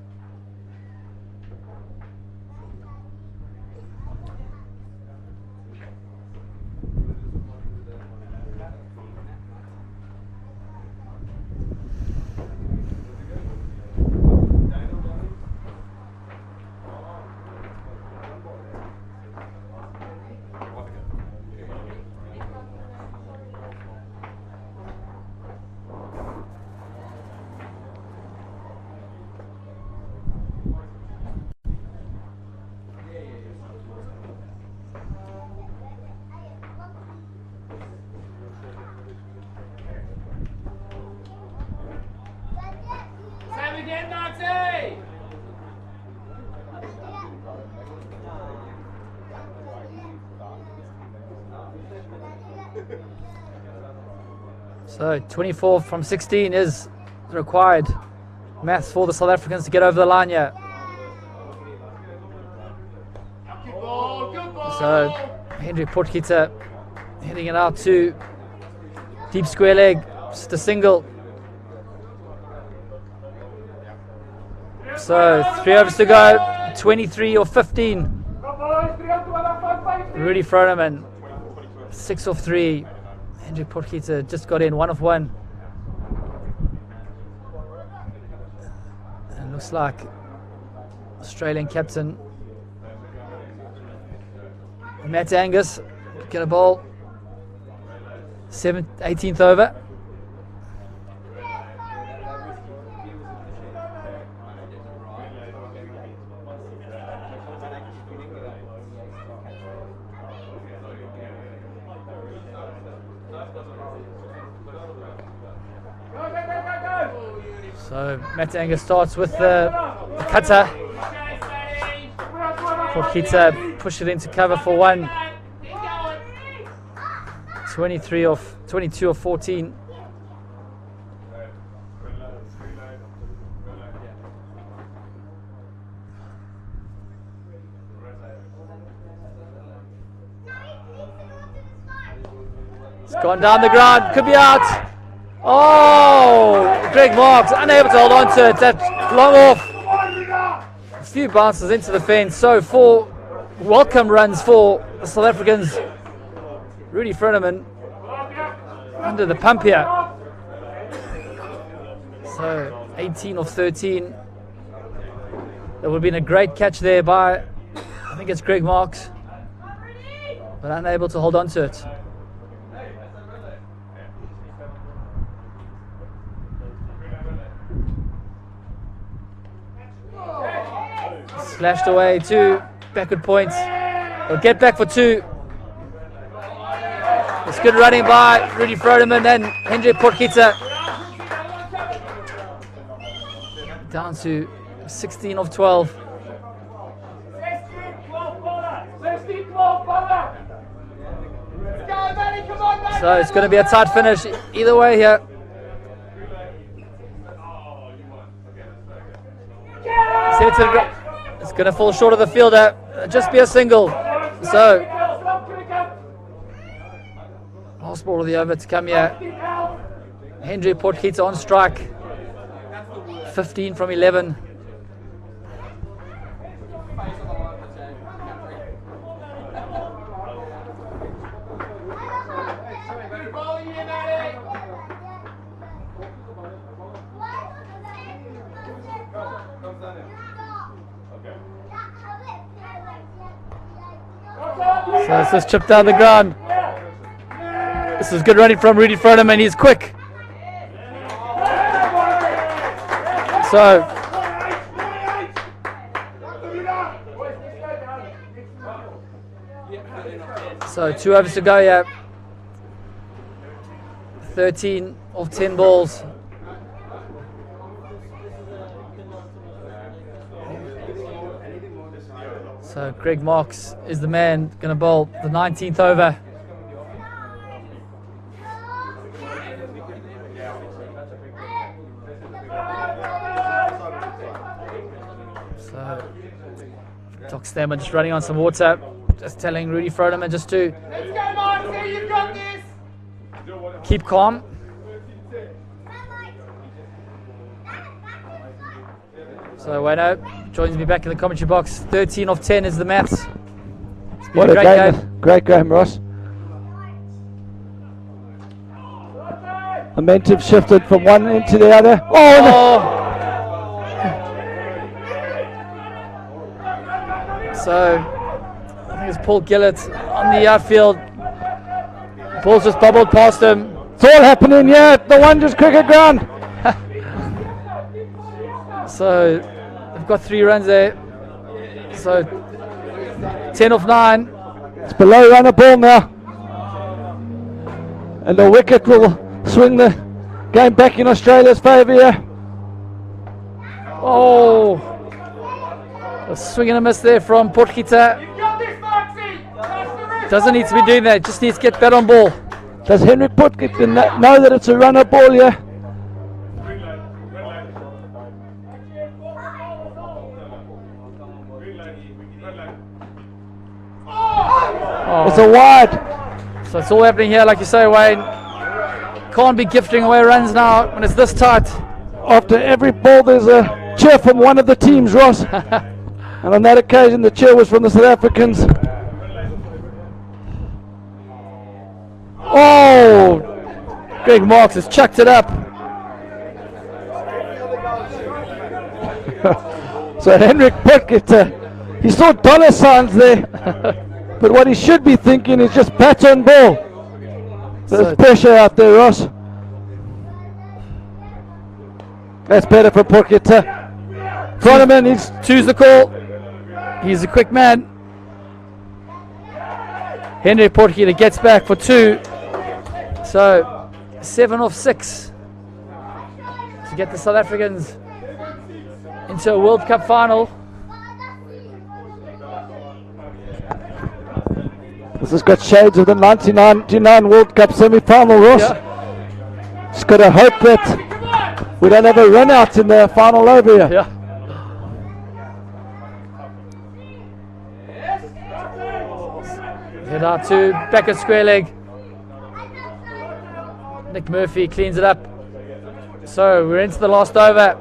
So 24 from 16 is required maths for the South Africans to get over the line here. Good ball, good ball. So Hendrik Potgieter heading it out to deep square leg, just a single. So 3 overs to go, 23 or 15. Rudy Froneman, 6 off 3. Hendrik Potgieter just got in 1 off 1. And looks like Australian captain Matt Angus get a bowl. 18th over. So Matt Angus starts with the cutter. Potgieter push it into cover for 1. 22 off 14. It's gone down the ground, could be out. Oh, Greg Marks unable to hold on to it. That's long off. A few bounces into the fence. So 4 welcome runs for the South Africans. Rudy Froneman under the pump here. So 18 of 13. That would have been a great catch there by, I think it's Greg Marks, but unable to hold on to it. Slashed away 2 backward points. They'll get back for 2. It's good running by Rudy Froneman and Hendrik Potgieter. Down to 16 of 12. So it's going to be a tight finish either way here. It's going to fall short of the fielder. Just be a single. So last ball of the over to come here. Hendrik Potgieter on strike. 15 from 11. So it's just chipped down the ground. This is good running from Rudy Froneman. He's quick. So 2 overs to go here. 13 of 10 balls. So Greg Marks is the man going to bowl the 19th over. So Doc Stammer just running on some water, just telling Rudy Froneman just to keep calm. So Wayno joins me back in the commentary box. 13 of 10 is the maths. What a great game. Great game, Ross. Momentum shifted from one end to the other. So I think it's Paul Gillett on the outfield. Ball's just bubbled past him. It's all happening here at the Wanderers cricket ground. So they've got 3 runs there. So 10 of 9. It's below run a ball now. And the wicket will swing the game back in Australia's favour here. Oh, a swing and a miss there from Potgieter. Doesn't need to be doing that, just needs to get bat on ball. Does Henrik Potgieter know that it's a runner ball here? It's a wide. So it's all happening here, like you say, Wayne. Can't be gifting away runs now when it's this tight. After every ball, there's a cheer from one of the teams, Ross. And on that occasion, the cheer was from the South Africans. Oh! Greg Marks has chucked it up. So Henrik Potgieter, he saw dollar signs there. But what he should be thinking is just pattern ball. There's pressure out there, Ross. That's better for Potgieter. Froneman, he's Two's the call. He's a quick man. Henry Potgieter gets back for 2. So 7 off 6 to get the South Africans into a World Cup final. This has got shades of the 1999 World Cup semi-final, Ross. Yeah. Just got to hope that we don't have a run out in the final over here. Yeah. Head out to Beckett square leg. Nick Murphy cleans it up. So we're into the last over.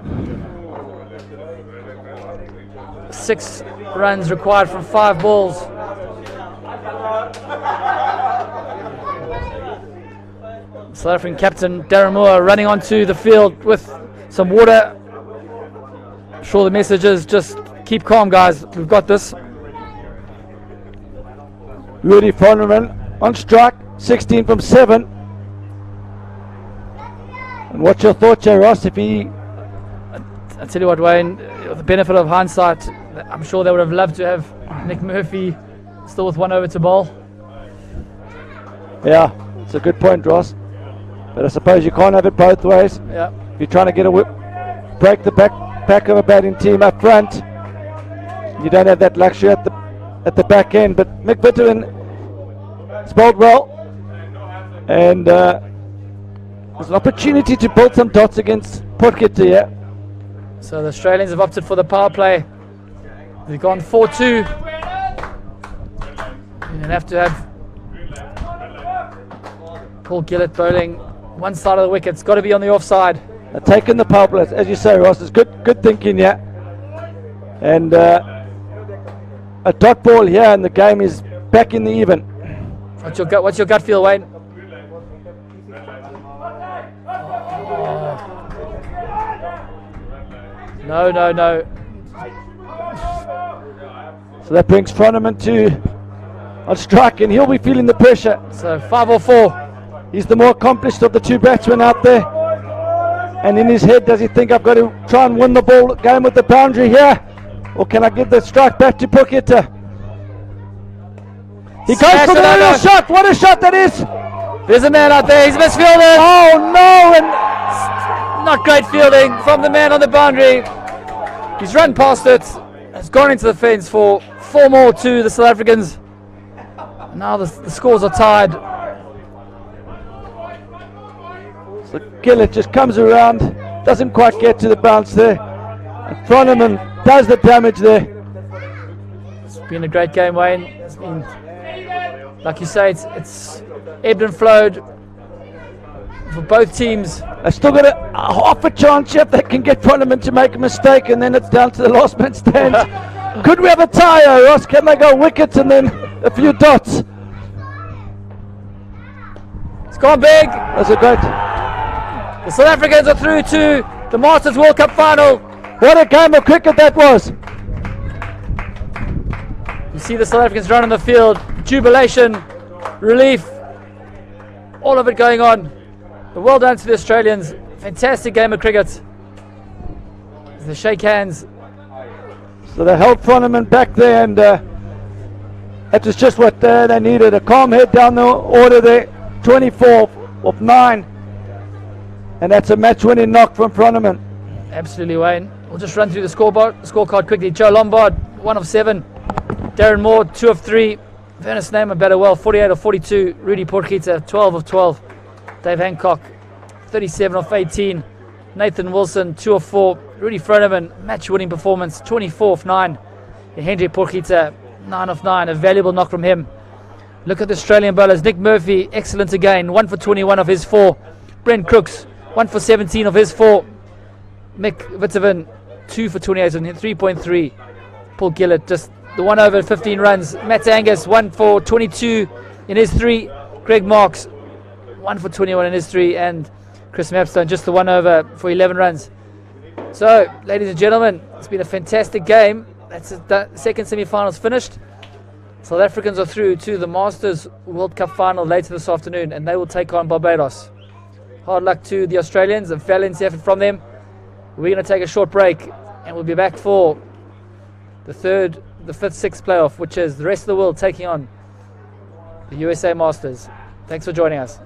6 runs required from 5 balls. South African captain Darren Moore running onto the field with some water. I'm sure the message is just keep calm, guys. We've got this. Rudy Froneman on strike, 16 from 7. And what's your thoughts here, Ross? If he... I tell you what, Wayne, with the benefit of hindsight, I'm sure they would have loved to have Nick Murphy still with 1 over to bowl. Yeah, it's a good point, Ross. But I suppose you can't have it both ways. Yeah. If you're trying to get a break the back of a batting team up front, you don't have that luxury at the back end. But Mick Bitterman has bowled well, and there's an opportunity to build some dots against Potgieter here. So the Australians have opted for the power play. They've gone 4-2. And have to have Paul Gillett bowling one side of the wicket. It's got to be on the offside. Taking the power play, as you say, Ross, it's good thinking here. And a dot ball here, and the game is back in the even. What's your gut feel, Wayne? No. So that brings Froneman on strike, and he'll be feeling the pressure. So 5 or 4. He's the more accomplished of the 2 batsmen out there. And in his head, does he think I've got to try and win the ball game with the boundary here? Or can I give the strike back to Potgieter? He goes for the real shot. What a shot that is! There's a man out there. He's misfielded. Oh no! And not great fielding from the man on the boundary. He's run past it. Has gone into the fence for 4 more to the South Africans. Now the scores are tied. So Gillett just comes around, doesn't quite get to the bounce there. And Froneman does the damage there. It's been a great game, Wayne. It's been, like you say, it's ebbed and flowed for both teams. They've still got a half a chance if they can get Froneman to make a mistake, and then it's down to the last man stands. Could we have a tie, Ross? Can they go wickets and then a few dots? It's gone big. That's a great... The South Africans are through to the Masters World Cup final. What a game of cricket that was. You see the South Africans run on the field. Jubilation, relief, all of it going on. But well done to the Australians. Fantastic game of cricket. As they shake hands. So they held Froneman back there, and that was just what they needed. A calm head down the order there. 24 of 9. And that's a match-winning knock from Froneman. Absolutely, Wayne. We'll just run through the scorecard quickly. Joe Lombard, 1 of 7. Darren Moore, 2 of 3. Vernus Neyman batted well, 48 of 42. Rudy Porkita, 12 of 12. Dave Hancock, 37 of 18. Nathan Wilson, 2 of 4. Rudy Froneman, match-winning performance, 24 of 9. And Henry Porkita, 9 of 9. A valuable knock from him. Look at the Australian bowlers. Nick Murphy, excellent again. 1 for 21 of his 4. Brent Crooks, 1 for 17 of his 4. Mick Vitavan, 2 for 28 and 3.3. Paul Gillett, just the 1 over 15 runs. Matt Angus, 1 for 22 in his 3. Greg Marks, 1 for 21 in his 3. And Chris Mapstone, just the 1 over for 11 runs. So, ladies and gentlemen, it's been a fantastic game. That's the second semi-finals finished. South Africans are through to the Masters World Cup final later this afternoon, and they will take on Barbados. Hard luck to the Australians, a valiant effort from them. We're going to take a short break, and we'll be back for the 5th, 6th playoff, which is the rest of the world taking on the USA Masters. Thanks for joining us.